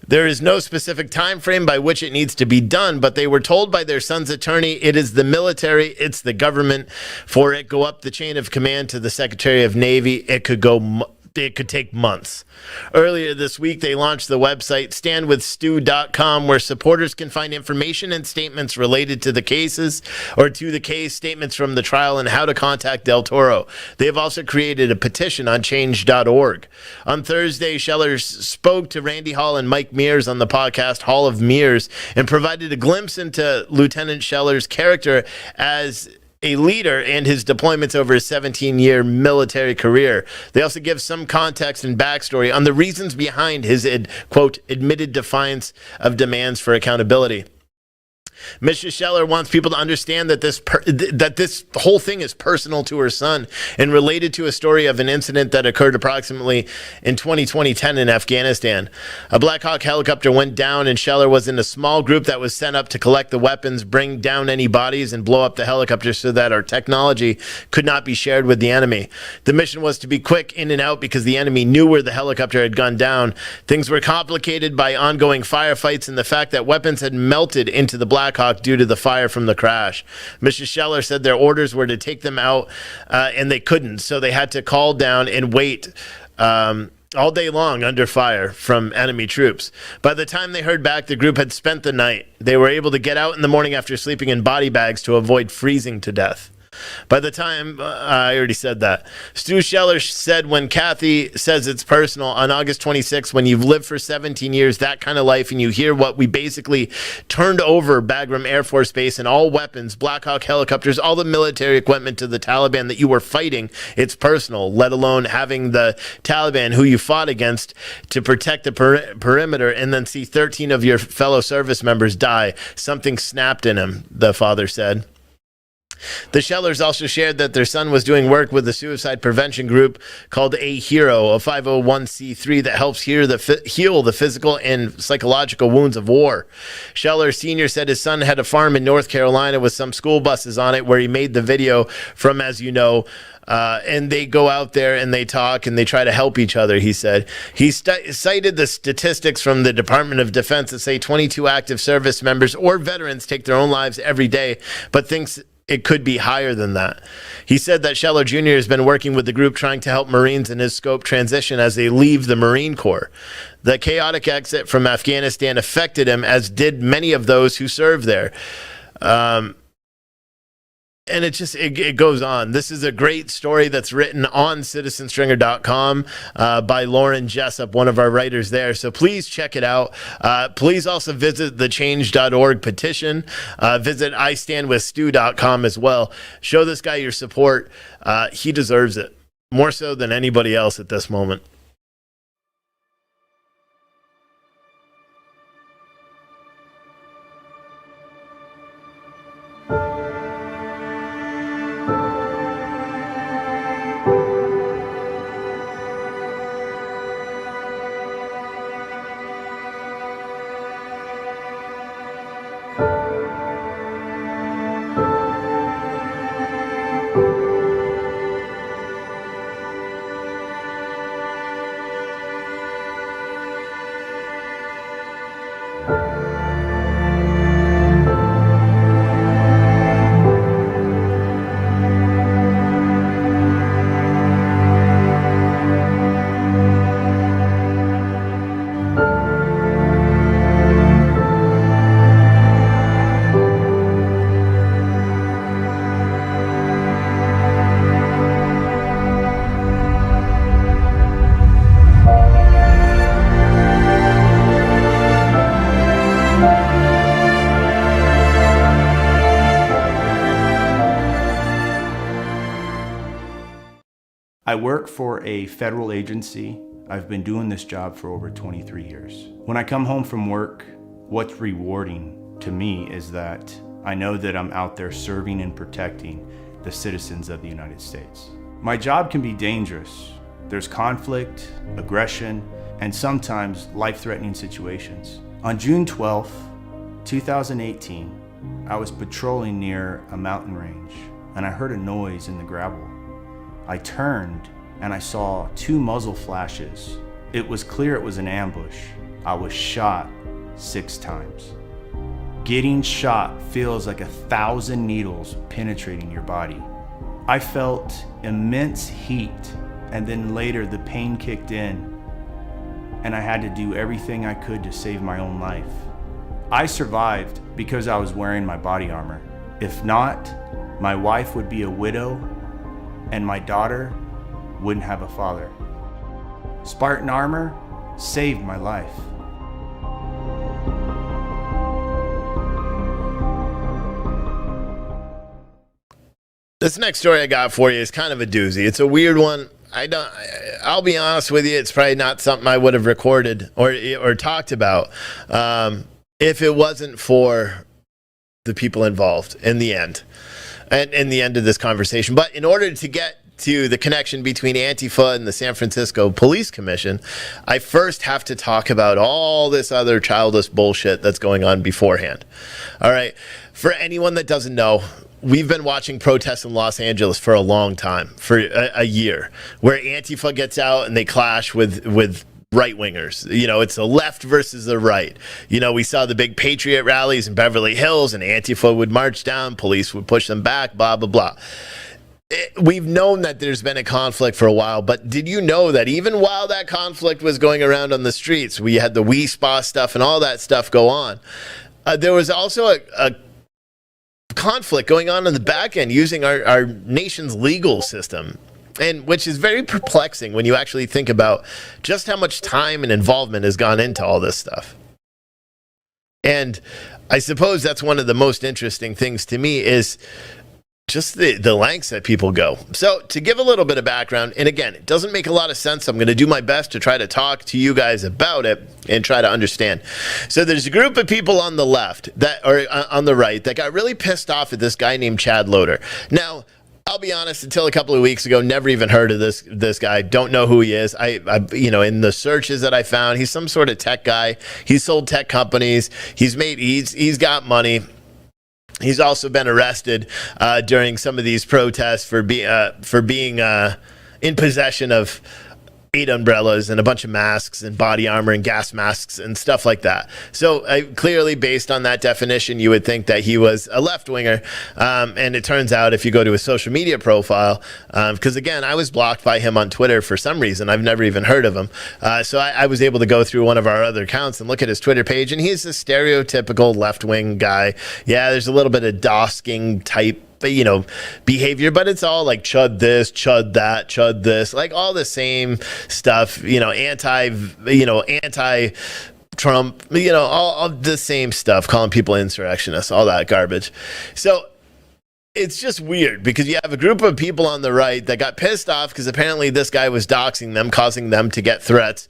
There is no specific time frame by which it needs to be done, but they were told by their son's attorney, it is the military, it's the government. For it go up the chain of command to the Secretary of Navy, it could take months. Earlier this week, they launched the website standwithstu.com, where supporters can find information and statements related to the cases or to the case, statements from the trial, and how to contact Del Toro. They have also created a petition on change.org. On Thursday, Scheller spoke to Randy Hall and Mike Mears on the podcast Hall of Mears and provided a glimpse into Lieutenant Scheller's character as a leader and his deployments over his 17-year military career. They also give some context and backstory on the reasons behind his, quote, admitted defiance of demands for accountability. Mrs. Scheller wants people to understand that this whole thing is personal to her son and related to a story of an incident that occurred approximately in 2010 in Afghanistan. A Black Hawk helicopter went down and Scheller was in a small group that was sent up to collect the weapons, bring down any bodies, and blow up the helicopter so that our technology could not be shared with the enemy. The mission was to be quick in and out because the enemy knew where the helicopter had gone down. Things were complicated by ongoing firefights and the fact that weapons had melted into the Black Hawk due to the fire from the crash. Mrs. Scheller said their orders were to take them out, and they couldn't, so they had to call down and wait all day long under fire from enemy troops. By the time they heard back, the group had spent the night. They were able to get out in the morning after sleeping in body bags to avoid freezing to death. By the time, I already said that. Stu Scheller said when Kathy says it's personal, on August 26th, when you've lived for 17 years, that kind of life, and you hear what we basically turned over Bagram Air Force Base and all weapons, Black Hawk helicopters, all the military equipment to the Taliban that you were fighting, it's personal, let alone having the Taliban who you fought against to protect the perimeter and then see 13 of your fellow service members die. Something snapped in him, the father said. The Schellers also shared that their son was doing work with the suicide prevention group called A Hero, a 501c3 that helps heal the physical and psychological wounds of war. Scheller Sr. said his son had a farm in North Carolina with some school buses on it where he made the video from, as you know, and they go out there and they talk and they try to help each other, he said. He cited the statistics from the Department of Defense that say 22 active service members or veterans take their own lives every day, but thinks it could be higher than that. He said that Scheller Jr. has been working with the group trying to help Marines in his scope transition as they leave the Marine Corps. The chaotic exit from Afghanistan affected him, as did many of those who served there. And it goes on. This is a great story that's written on citizenstringer.com by Lauren Jessup, one of our writers there. So please check it out. Please also visit the change.org petition. Visit istandwithstu.com as well. Show this guy your support. He deserves it, more so than anybody else at this moment. I work for a federal agency. I've been doing this job for over 23 years. When I come home from work, what's rewarding to me is that I know that I'm out there serving and protecting the citizens of the United States. My job can be dangerous. There's conflict, aggression, and sometimes life-threatening situations. On June 12th, 2018, I was patrolling near a mountain range and I heard a noise in the gravel. I turned and I saw 2 muzzle flashes. It was clear it was an ambush. I was shot 6 times. Getting shot feels like 1,000 needles penetrating your body. I felt immense heat, and then later the pain kicked in, and I had to do everything I could to save my own life. I survived because I was wearing my body armor. If not, my wife would be a widow and my daughter wouldn't have a father. Spartan armor saved my life. This next story I got for you is kind of a doozy. It's a weird one. I'll be honest with you, it's probably not something I would have recorded or talked about if it wasn't for the people involved in the end. And in the end of this conversation. But in order to get to the connection between Antifa and the San Francisco Police Commission, I first have to talk about all this other childish bullshit that's going on beforehand. All right. For anyone that doesn't know, we've been watching protests in Los Angeles for a long time, for a year, where Antifa gets out and they clash with right-wingers. You know, it's the left versus the right. You know, we saw the big Patriot rallies in Beverly Hills, and Antifa would march down, police would push them back, blah, blah, blah. We've known that there's been a conflict for a while, but did you know that even while that conflict was going around on the streets, we had the We Spa stuff and all that stuff go on, there was also a conflict going on in the back end using our nation's legal system. And which is very perplexing when you actually think about just how much time and involvement has gone into all this stuff. And I suppose that's one of the most interesting things to me is just the lengths that people go. So to give a little bit of background, and again, it doesn't make a lot of sense. I'm going to do my best to try to talk to you guys about it and try to understand. So there's a group of people on the left or on the right that got really pissed off at this guy named Chad Loader. Now, I'll be honest, until a couple of weeks ago, never even heard of this guy. Don't know who he is. I in the searches that I found, he's some sort of tech guy. He's sold tech companies. He's got money. He's also been arrested during some of these protests for being in possession of 8 umbrellas and a bunch of masks and body armor and gas masks and stuff like that. So clearly, based on that definition, you would think that he was a left-winger. And it turns out, if you go to his social media profile, because again, I was blocked by him on Twitter for some reason. I've never even heard of him. So I was able to go through one of our other accounts and look at his Twitter page, and he's a stereotypical left-wing guy. Yeah, there's a little bit of dosking type behavior, but it's all like chud this, chud that, chud this, like all the same stuff, anti-Trump, all the same stuff, calling people insurrectionists, all that garbage. So it's just weird because you have a group of people on the right that got pissed off because apparently this guy was doxing them, causing them to get threats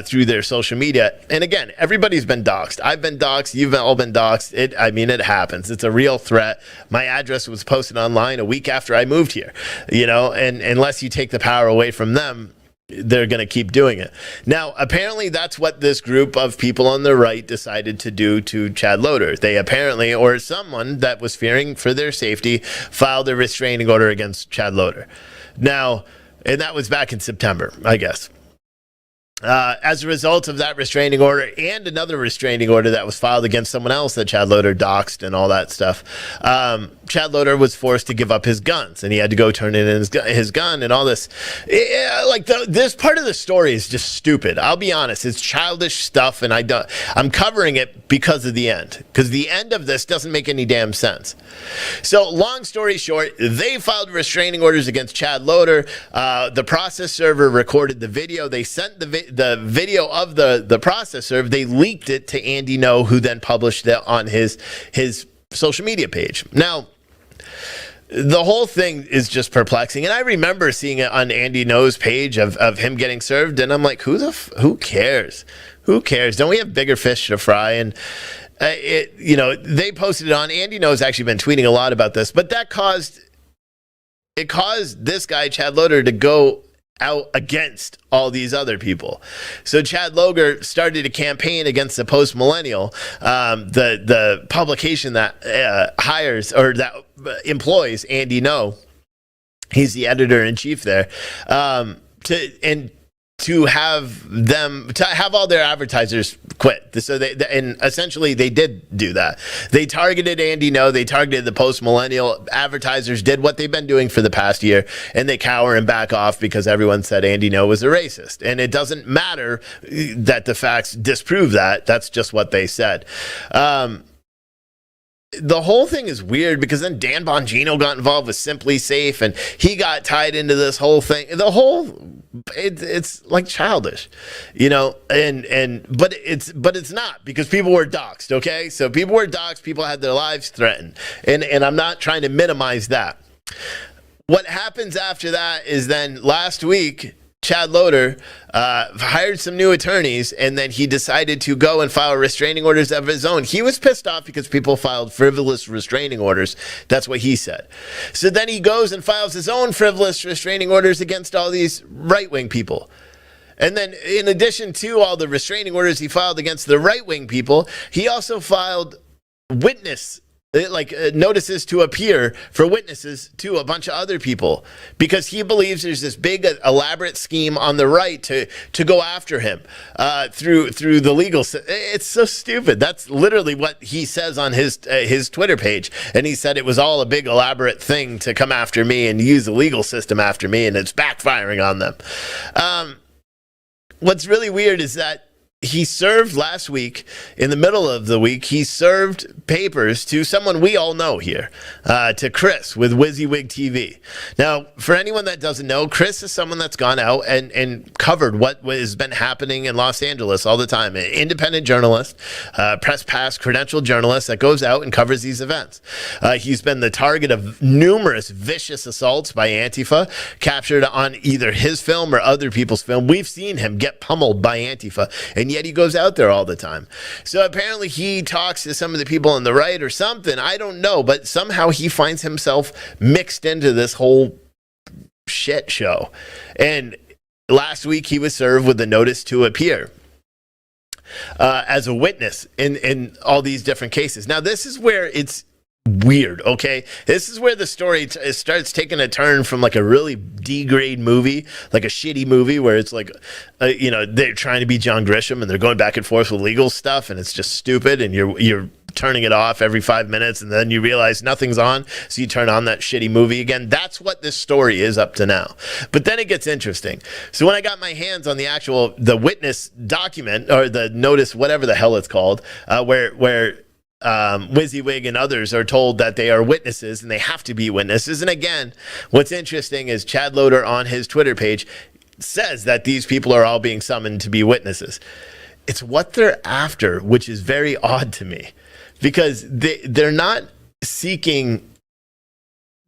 through their social media. And again, everybody's been doxed. I've been doxed. You've all been doxed. It happens. It's a real threat. My address was posted online a week after I moved here, and unless you take the power away from them, they're going to keep doing it. Now, apparently that's what this group of people on the right decided to do to Chad Loder. They apparently, or someone that was fearing for their safety, filed a restraining order against Chad Loder. Now, and that was back in September, I guess. As a result of that restraining order and another restraining order that was filed against someone else that Chad Loder doxed and all that stuff, Chad Loder was forced to give up his guns, and he had to go turn in his gun and all this. This part of the story is just stupid. I'll be honest. It's childish stuff, and I'm covering it because of the end, because the end of this doesn't make any damn sense. So long story short, they filed restraining orders against Chad Loder. The process server recorded the video. They sent the video of the process server. They leaked it to Andy No, who then published it on his social media page. Now, the whole thing is just perplexing, and I remember seeing it on Andy No's page of him getting served, and I'm like, who cares? Who cares? Don't we have bigger fish to fry? And they posted it on. Andy No's actually been tweeting a lot about this, but that caused this guy Chad Loder to go out against all these other people. So Chad Loder started a campaign against the Post Millennial, the publication that hires or that employs Andy No. He's the editor-in-chief there, to have all their advertisers quit. So and essentially they did do that. They targeted Andy No, they targeted the Post Millennial. Advertisers did what they've been doing for the past year, and they cower and back off because everyone said Andy No was a racist. And it doesn't matter that the facts disprove that. That's just what they said. The whole thing is weird because then Dan Bongino got involved with Simply Safe, and he got tied into this whole thing. It's like childish, but it's not, because people were doxxed. Okay, so people were doxxed. People had their lives threatened, and I'm not trying to minimize that. What happens after that is then last week, Chad Loder hired some new attorneys, and then he decided to go and file restraining orders of his own. He was pissed off because people filed frivolous restraining orders. That's what he said. So then he goes and files his own frivolous restraining orders against all these right-wing people. And then in addition to all the restraining orders he filed against the right-wing people, he also filed notices to appear for witnesses to a bunch of other people, because he believes there's this big elaborate scheme on the right to go after him through the legal system. It's so stupid. That's literally what he says on his Twitter page, and he said it was all a big elaborate thing to come after me and use the legal system after me, and it's backfiring on them. What's really weird is that he served last week, in the middle of the week, he served papers to someone we all know here, to Chris with WYSIWYG TV. Now, for anyone that doesn't know, Chris is someone that's gone out and covered what has been happening in Los Angeles all the time. An independent journalist, press pass credentialed journalist that goes out and covers these events. He's been the target of numerous vicious assaults by Antifa, captured on either his film or other people's film. We've seen him get pummeled by Antifa, and yet he goes out there all the time. So apparently he talks to some of the people on the right or something. I don't know, but somehow he finds himself mixed into this whole shit show. And last week he was served with a notice to appear as a witness in all these different cases. Now, this is where it's weird, okay? This is where the story starts taking a turn from like a really D-grade movie, like a shitty movie where it's like, they're trying to be John Grisham and they're going back and forth with legal stuff and it's just stupid and you're turning it off every 5 minutes and then you realize nothing's on, so you turn on that shitty movie again. That's what this story is up to now. But then it gets interesting. So when I got my hands on the witness document or the notice, whatever the hell it's called, where WYSIWYG and others are told that they are witnesses and they have to be witnesses. And again, what's interesting is Chad Loader on his Twitter page says that these people are all being summoned to be witnesses. It's what they're after, which is very odd to me, because they're not seeking.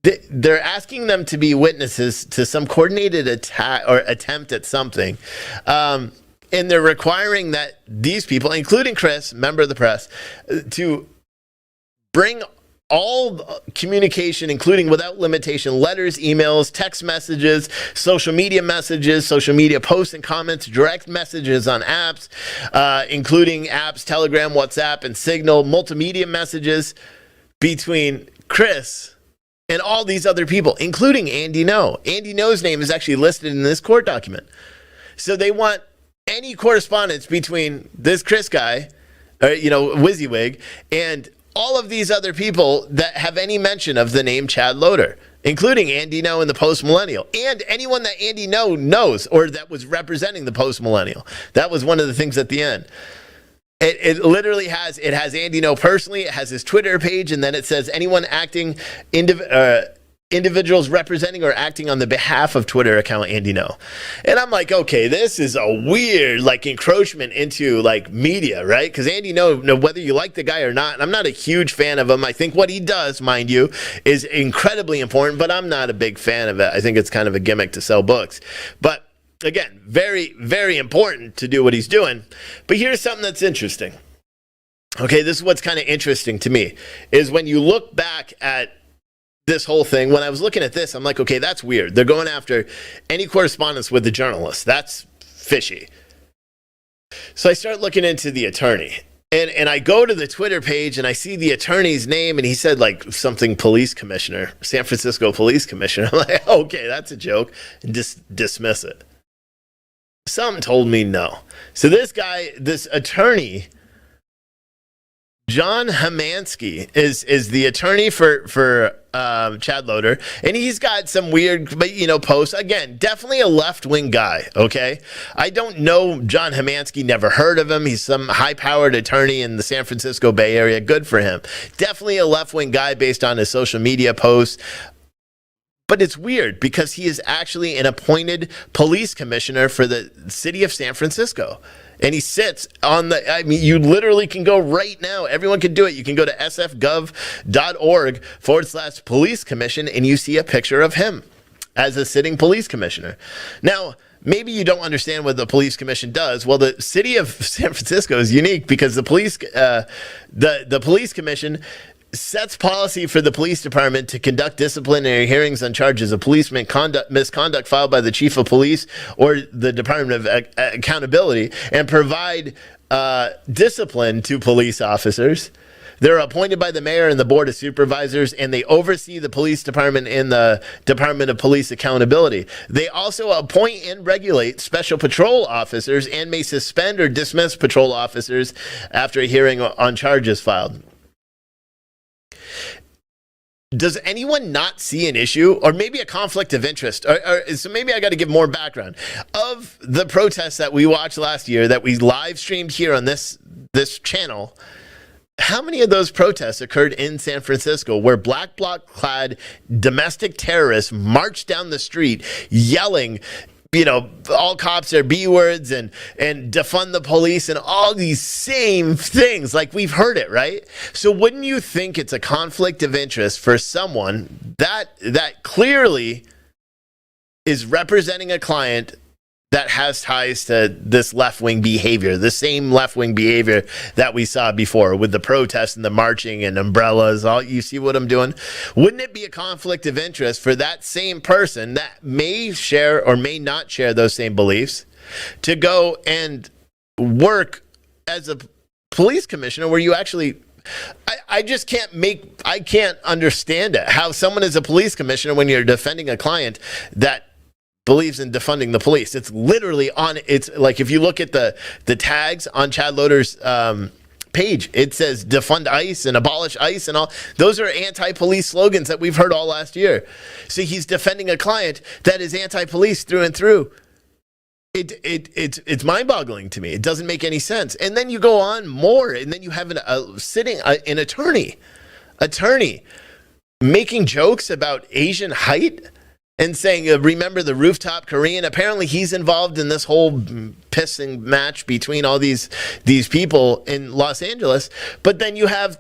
They're asking them to be witnesses to some coordinated attack or attempt at something. And they're requiring that these people, including Chris, member of the press, to bring all communication, including without limitation, letters, emails, text messages, social media posts and comments, direct messages on apps, including apps, Telegram, WhatsApp, and Signal, multimedia messages between Chris and all these other people, including Andy Ngo. Andy Ngo's name is actually listed in this court document. So they want any correspondence between this Chris guy, WYSIWYG, and all of these other people that have any mention of the name Chad Loader, including Andy Ngo and the Post-Millennial, and anyone that Andy Ngo knows or that was representing the Post-Millennial. That was one of the things at the end. It literally has Andy Ngo personally, it has his Twitter page, and then it says anyone acting individuals representing or acting on the behalf of Twitter account Andy Ngo. And I'm like, okay, this is a weird encroachment into media, right? Because Andy Ngo, whether you like the guy or not, I'm not a huge fan of him. I think what he does, mind you, is incredibly important, but I'm not a big fan of it. I think it's kind of a gimmick to sell books. But again, very, very important to do what he's doing. But here's something that's interesting. Okay, this is what's kind of interesting to me, is when you look back at this whole thing, when I was looking at this, I'm like, okay, that's weird. They're going after any correspondence with the journalist. That's fishy. So I start looking into the attorney. And I go to the Twitter page and I see the attorney's name and he said something police commissioner, San Francisco police commissioner. I'm like, okay, that's a joke. And just dismiss it. Something told me no. So this guy, this attorney, John Hamansky is the attorney for Chad Loader, and he's got some weird, posts. Again, definitely a left-wing guy, okay? I don't know John Hamansky, never heard of him. He's some high-powered attorney in the San Francisco Bay Area. Good for him. Definitely a left-wing guy based on his social media posts. But it's weird because he is actually an appointed police commissioner for the city of San Francisco. And he sits on you literally can go right now. Everyone can do it. You can go to sfgov.org/police commission and you see a picture of him as a sitting police commissioner. Now, maybe you don't understand what the police commission does. Well, the city of San Francisco is unique because the police commission sets policy for the police department to conduct disciplinary hearings on charges of police misconduct filed by the chief of police or the Department of Accountability and provide discipline to police officers. They're appointed by the mayor and the board of supervisors, and they oversee the police department and the Department of Police Accountability. They also appoint and regulate special patrol officers and may suspend or dismiss patrol officers after a hearing on charges filed. Does anyone not see an issue or maybe a conflict of interest? So maybe I got to give more background. Of the protests that we watched last year that we live streamed here on this channel, how many of those protests occurred in San Francisco where black bloc-clad domestic terrorists marched down the street yelling, all cops are B-words and defund the police and all these same things? We've heard it, right? So wouldn't you think it's a conflict of interest for someone that clearly is representing a client that has ties to this left-wing behavior, the same left-wing behavior that we saw before with the protests and the marching and umbrellas? You see what I'm doing? Wouldn't it be a conflict of interest for that same person that may share or may not share those same beliefs to go and work as a police commissioner where you actually I just I can't understand it. How someone is a police commissioner when you're defending a client that believes in defunding the police. It's literally it's like if you look at the tags on Chad Loader's page, it says defund ICE and abolish ICE and all. Those are anti-police slogans that we've heard all last year. So he's defending a client that is anti-police through and through. It's mind-boggling to me. It doesn't make any sense. And then you go on more, and then you have an attorney making jokes about Asian height and saying, remember the rooftop Korean? Apparently he's involved in this whole pissing match between all these people in Los Angeles. But then you have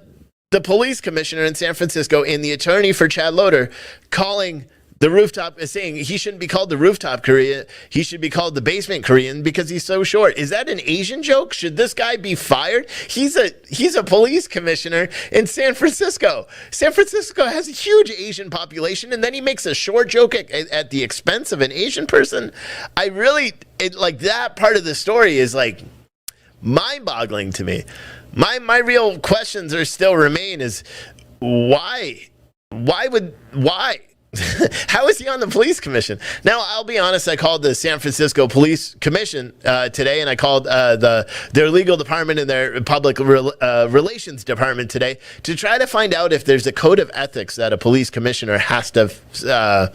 the police commissioner in San Francisco and the attorney for Chad Loader calling the rooftop, saying he shouldn't be called the rooftop Korean. He should be called the basement Korean because he's so short. Is that an Asian joke? Should this guy be fired? He's a police commissioner in San Francisco. San Francisco has a huge Asian population, and then he makes a short joke at the expense of an Asian person. Like that part of the story is like mind-boggling to me. My real questions still remain is why? How is he on the police commission? Now, I'll be honest, I called the San Francisco Police Commission today, and I called their legal department and their public relations department today to try to find out if there's a code of ethics that a police commissioner has to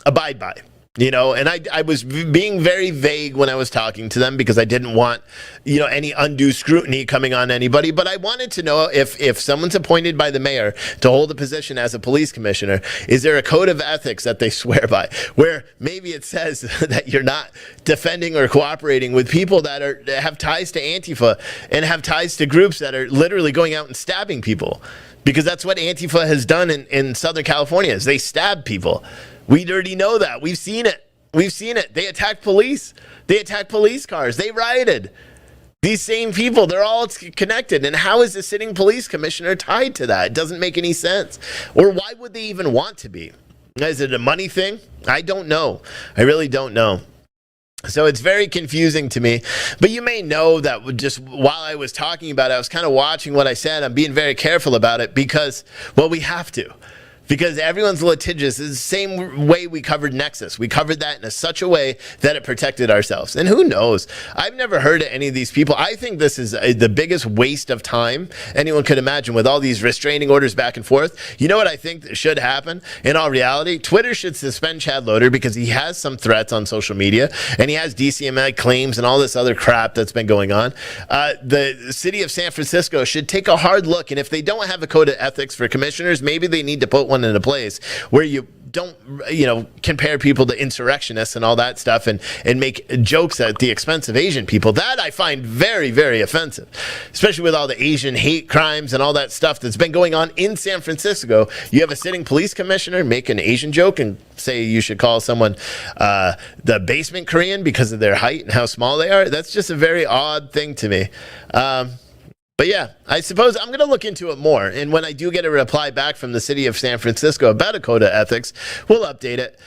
abide by. And I was being very vague when I was talking to them because I didn't want, any undue scrutiny coming on anybody. But I wanted to know if someone's appointed by the mayor to hold a position as a police commissioner, is there a code of ethics that they swear by where maybe it says that you're not defending or cooperating with people that have ties to Antifa and have ties to groups that are literally going out and stabbing people? Because that's what Antifa has done in Southern California is they stab people. We already know that. We've seen it. They attacked police. They attacked police cars. They rioted. These same people, they're all connected. And how is the sitting police commissioner tied to that? It doesn't make any sense. Or why would they even want to be? Is it a money thing? I don't know. I really don't know. So it's very confusing to me. But you may know that just while I was talking about it, I was kind of watching what I said. I'm being very careful about it because, well, we have to. Because everyone's litigious. It's the same way we covered Nexus. We covered that in such a way that it protected ourselves. And who knows? I've never heard of any of these people. I think this is the biggest waste of time anyone could imagine with all these restraining orders back and forth. You know what I think should happen? In all reality, Twitter should suspend Chad Loader because he has some threats on social media and he has DCMA claims and all this other crap that's been going on. The city of San Francisco should take a hard look. And if they don't have a code of ethics for commissioners, maybe they need to put one into place where you don't, compare people to insurrectionists and all that stuff and make jokes at the expense of Asian people. That I find very, very offensive, especially with all the Asian hate crimes and all that stuff that's been going on in San Francisco. You have a sitting police commissioner make an Asian joke and say you should call someone the basement Korean because of their height and how small they are. That's just a very odd thing to me. But yeah, I suppose I'm going to look into it more. And when I do get a reply back from the city of San Francisco about a code of ethics, we'll update it.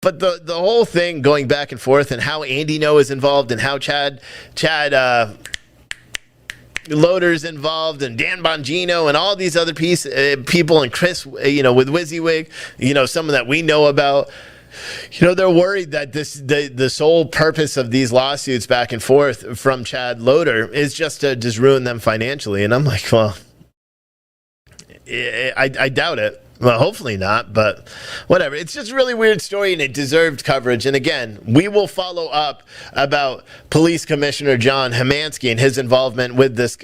But the whole thing going back and forth and how Andy No is involved and how Chad Loader's involved and Dan Bongino and all these other people and Chris, with WYSIWYG, someone that we know about. They're worried that the sole purpose of these lawsuits back and forth from Chad Loader is just to ruin them financially. And I'm like, well, I doubt it. Well, hopefully not, but whatever. It's just a really weird story, and it deserved coverage. And again, we will follow up about Police Commissioner John Hemansky and his involvement with this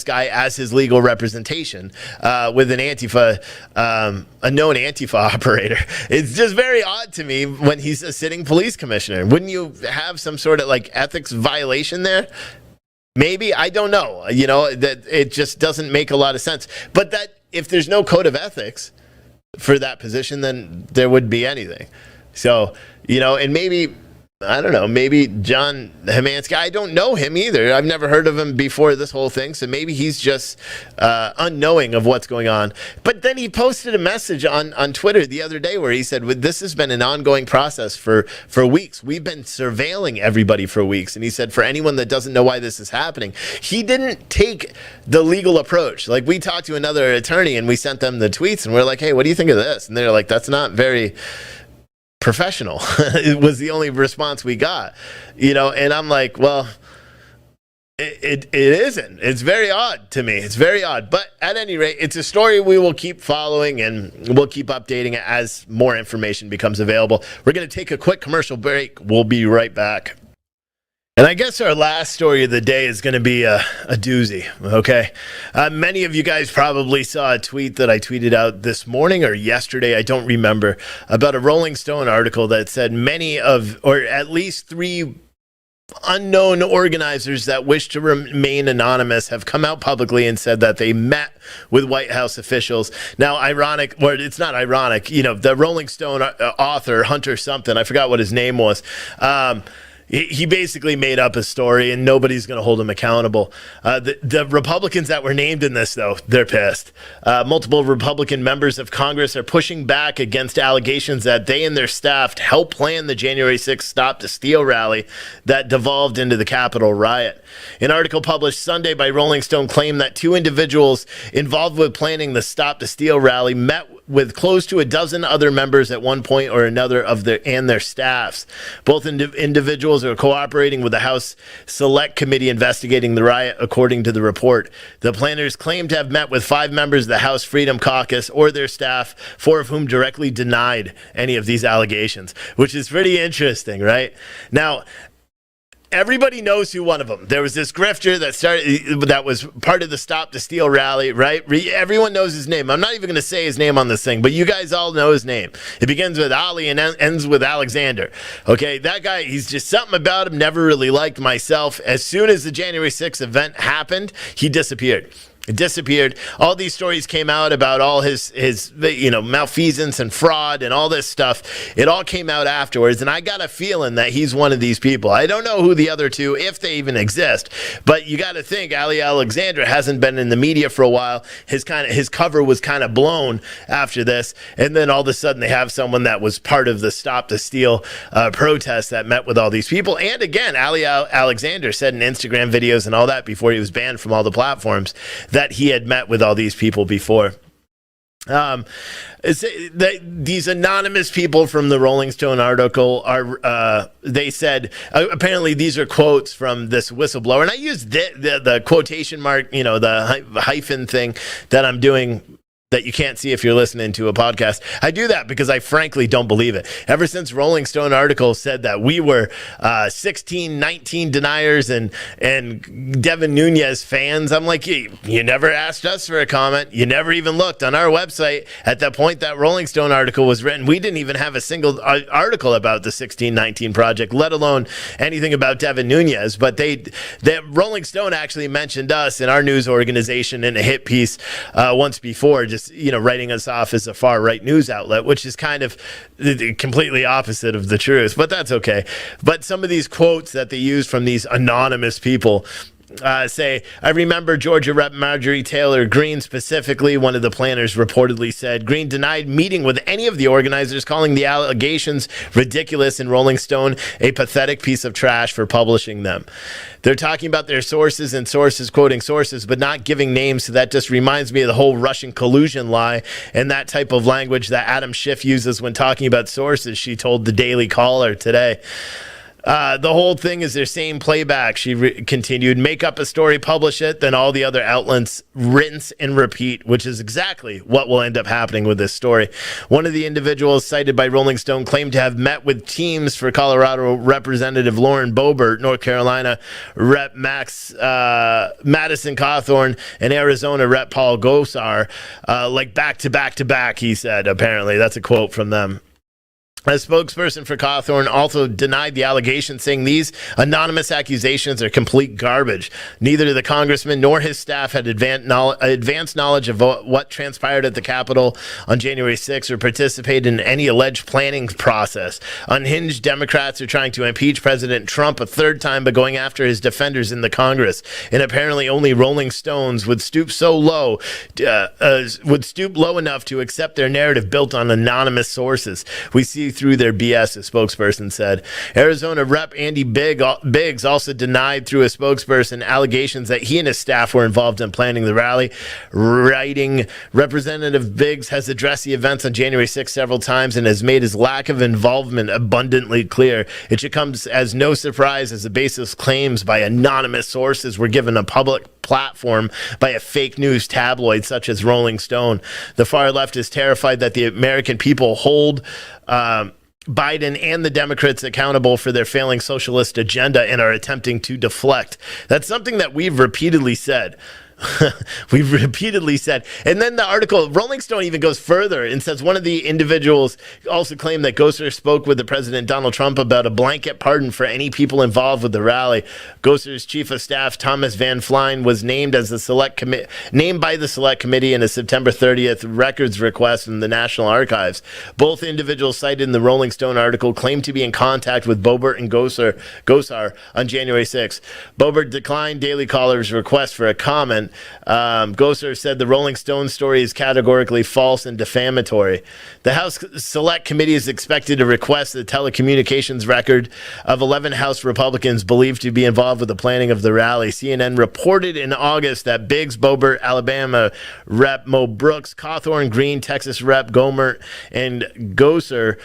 guy as his legal representation with an Antifa, a known Antifa operator. It's just very odd to me when he's a sitting police commissioner. Wouldn't you have some sort of ethics violation there? Maybe, I don't know. That it just doesn't make a lot of sense. But that if there's no code of ethics for that position, then there would be anything. So, and maybe I don't know, maybe John Hemansky. I don't know him either. I've never heard of him before this whole thing, so maybe he's just unknowing of what's going on. But then he posted a message on Twitter the other day where he said, this has been an ongoing process for weeks. We've been surveilling everybody for weeks. And he said, for anyone that doesn't know why this is happening, he didn't take the legal approach. Like, we talked to another attorney and we sent them the tweets and we're like, hey, what do you think of this? And they're like, that's not very professional. It was the only response we got, and I'm like, well, it isn't. It's very odd to me. It's very odd. But at any rate, it's a story we will keep following and we'll keep updating it as more information becomes available. We're going to take a quick commercial break. We'll be right back. And I guess our last story of the day is going to be a doozy, okay? Many of you guys probably saw a tweet that I tweeted out this morning or yesterday, I don't remember, about a Rolling Stone article that said or at least 3 unknown organizers that wish to remain anonymous have come out publicly and said that they met with White House officials. Now, it's not ironic, the Rolling Stone author, Hunter something, I forgot what his name was, he basically made up a story and nobody's going to hold him accountable. The Republicans that were named in this, though, they're pissed. Multiple Republican members of Congress are pushing back against allegations that they and their staff helped plan the January 6th Stop the Steal rally that devolved into the Capitol riot. An article published Sunday by Rolling Stone claimed that 2 individuals involved with planning the Stop the Steal rally met with close to a dozen other members at one point or another of their staffs. Both individuals are cooperating with the House Select Committee investigating the riot, according to the report. The planners claim to have met with 5 members of the House Freedom Caucus or their staff, 4 of whom directly denied any of these allegations, which is pretty interesting, right? Now, everybody knows who one of them. There was this grifter that was part of the Stop the Steal rally, right? Everyone knows his name. I'm not even going to say his name on this thing, but you guys all know his name. It begins with Ali and ends with Alexander. Okay, that guy, he's just something about him, never really liked myself. As soon as the January 6th event happened, he disappeared. It disappeared. All these stories came out about all his malfeasance and fraud and all this stuff. It all came out afterwards, and I got a feeling that he's one of these people. I don't know who the other 2, if they even exist, but you got to think Ali Alexander hasn't been in the media for a while. His cover was kind of blown after this, and then all of a sudden they have someone that was part of the Stop the Steal protest that met with all these people. And again, Ali Alexander said in Instagram videos and all that before he was banned from all the platforms that he had met with all these people before. These anonymous people from the Rolling Stone article they said, apparently these are quotes from this whistleblower. And I used the quotation mark, the hyphen thing that I'm doing that you can't see if you're listening to a podcast. I do that because I frankly don't believe it. Ever since Rolling Stone article said that we were 16-19 deniers and Devin Nunes fans, I'm like, you never asked us for a comment. You never even looked on our website at the point that Rolling Stone article was written. We didn't even have a single article about the 1619 project, let alone anything about Devin Nunes. But Rolling Stone actually mentioned us in our news organization in a hit piece once before, just writing us off as a far right news outlet, which is kind of completely opposite of the truth, but that's okay. But some of these quotes that they use from these anonymous people say, I remember Georgia Rep. Marjorie Taylor Greene specifically, one of the planners reportedly said. Greene denied meeting with any of the organizers, calling the allegations ridiculous and Rolling Stone a pathetic piece of trash for publishing them. They're talking about their sources and sources quoting sources, but not giving names. So that just reminds me of the whole Russian collusion lie and that type of language that Adam Schiff uses when talking about sources, she told the Daily Caller today. The whole thing is their same playback, she continued. Make up a story, publish it, then all the other outlets rinse and repeat, which is exactly what will end up happening with this story. One of the individuals cited by Rolling Stone claimed to have met with teams for Colorado Representative Lauren Boebert, North Carolina Rep. Madison Cawthorn, and Arizona Rep. Paul Gosar, like back to back to back, he said, apparently. That's a quote from them. A spokesperson for Cawthorn also denied the allegation, saying these anonymous accusations are complete garbage. Neither the congressman nor his staff had advanced knowledge of what transpired at the Capitol on January 6th or participated in any alleged planning process. Unhinged Democrats are trying to impeach President Trump a third time by going after his defenders in the Congress. And apparently only Rolling Stones would stoop low enough to accept their narrative built on anonymous sources. We see through their BS, a spokesperson said. Arizona Rep. Andy Biggs also denied through a spokesperson allegations that he and his staff were involved in planning the rally. Writing, Representative Biggs has addressed the events on January 6th several times and has made his lack of involvement abundantly clear. It should come as no surprise as the basis claims by anonymous sources were given a public platform by a fake news tabloid such as Rolling Stone. The far left is terrified that the American people hold Biden and the Democrats accountable for their failing socialist agenda and are attempting to deflect. That's something that we've repeatedly said. We've repeatedly said. And then the article, Rolling Stone even goes further and says one of the individuals also claimed that Gosar spoke with the President Donald Trump about a blanket pardon for any people involved with the rally. Gosar's chief of staff, Thomas Van Flein, was named as the named by the select committee in a September 30th records request from the National Archives. Both individuals cited in the Rolling Stone article claimed to be in contact with Boebert and Gosar on January 6th. Boebert declined Daily Caller's request for a comment. Gosar said the Rolling Stone story is categorically false and defamatory. The House Select Committee is expected to request the telecommunications record of 11 House Republicans believed to be involved with the planning of the rally. CNN reported in August that Biggs, Boebert, Alabama Rep. Mo Brooks, Cawthorn Green, Texas Rep. Gohmert, and Gosar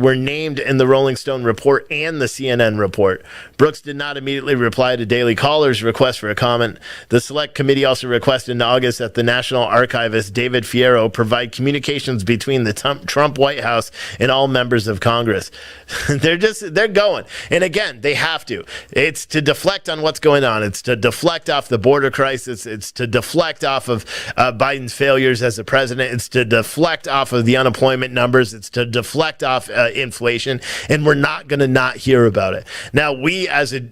were named in the Rolling Stone report and the CNN report. Brooks did not immediately reply to Daily Caller's request for a comment. The Select Committee also requested in August that the National Archivist David Fierro provide communications between the Trump White House and all members of Congress. They're going. And again, they have to. It's to deflect on what's going on. It's to deflect off the border crisis. It's to deflect off of Biden's failures as a president. It's to deflect off of the unemployment numbers. It's to deflect off inflation. And we're not going to not hear about it. Now, we as a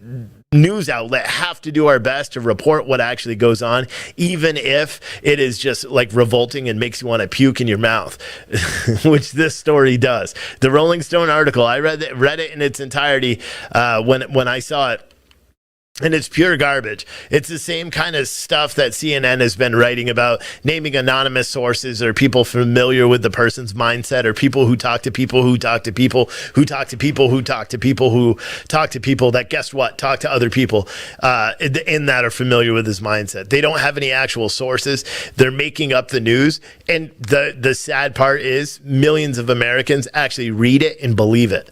news outlet have to do our best to report what actually goes on, even if it is just like revolting and makes you want to puke in your mouth, which this story does. The Rolling Stone article, I read it in its entirety when I saw it. And it's pure garbage. It's the same kind of stuff that CNN has been writing about, naming anonymous sources or people familiar with the person's mindset or people who talk to people who talk to people who talk to people who talk to people who talk to people that, guess what, talk to other people in that are familiar with his mindset. They don't have any actual sources. They're making up the news. And the sad part is millions of Americans actually read it and believe it.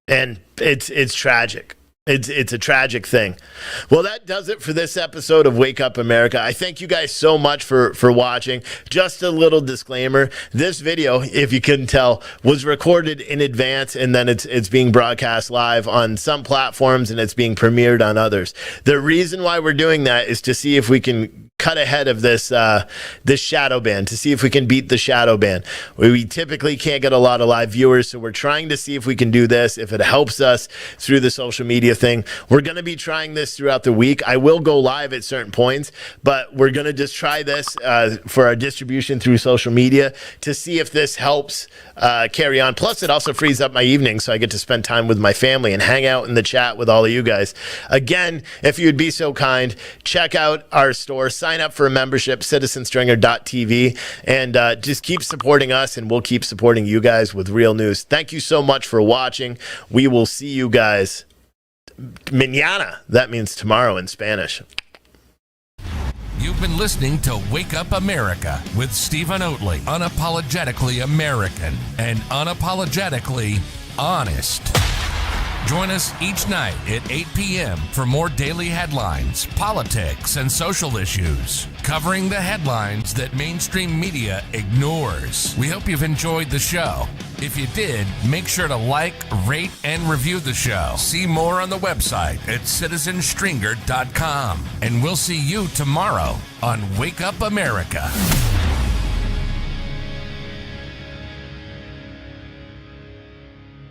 And it's tragic. It's a tragic thing. Well, that does it for this episode of Wake Up America. I thank you guys so much for watching. Just a little disclaimer. This video, if you couldn't tell, was recorded in advance and then it's being broadcast live on some platforms and it's being premiered on others. The reason why we're doing that is to see if we can cut ahead of this shadow ban, to see if we can beat the shadow ban. We typically can't get a lot of live viewers, so we're trying to see if we can do this, if it helps us through the social media thing. We're going to be trying this throughout the week. I will go live at certain points, but we're going to just try this for our distribution through social media to see if this helps carry on. Plus, it also frees up my evening, so I get to spend time with my family and hang out in the chat with all of you guys. Again, if you'd be so kind, check out our store, sign up for a membership, citizenstringer.tv, and just keep supporting us, and we'll keep supporting you guys with real news. Thank you so much for watching. We will see you guys mañana. That means tomorrow in Spanish. You've been listening to Wake Up America with Stephen Oatley. Unapologetically American and unapologetically honest. Join us each night at 8 p.m. for more daily headlines, politics, and social issues, covering the headlines that mainstream media ignores. We hope you've enjoyed the show. If you did, make sure to like, rate, and review the show. See more on the website at citizenstringer.com. And we'll see you tomorrow on Wake Up America.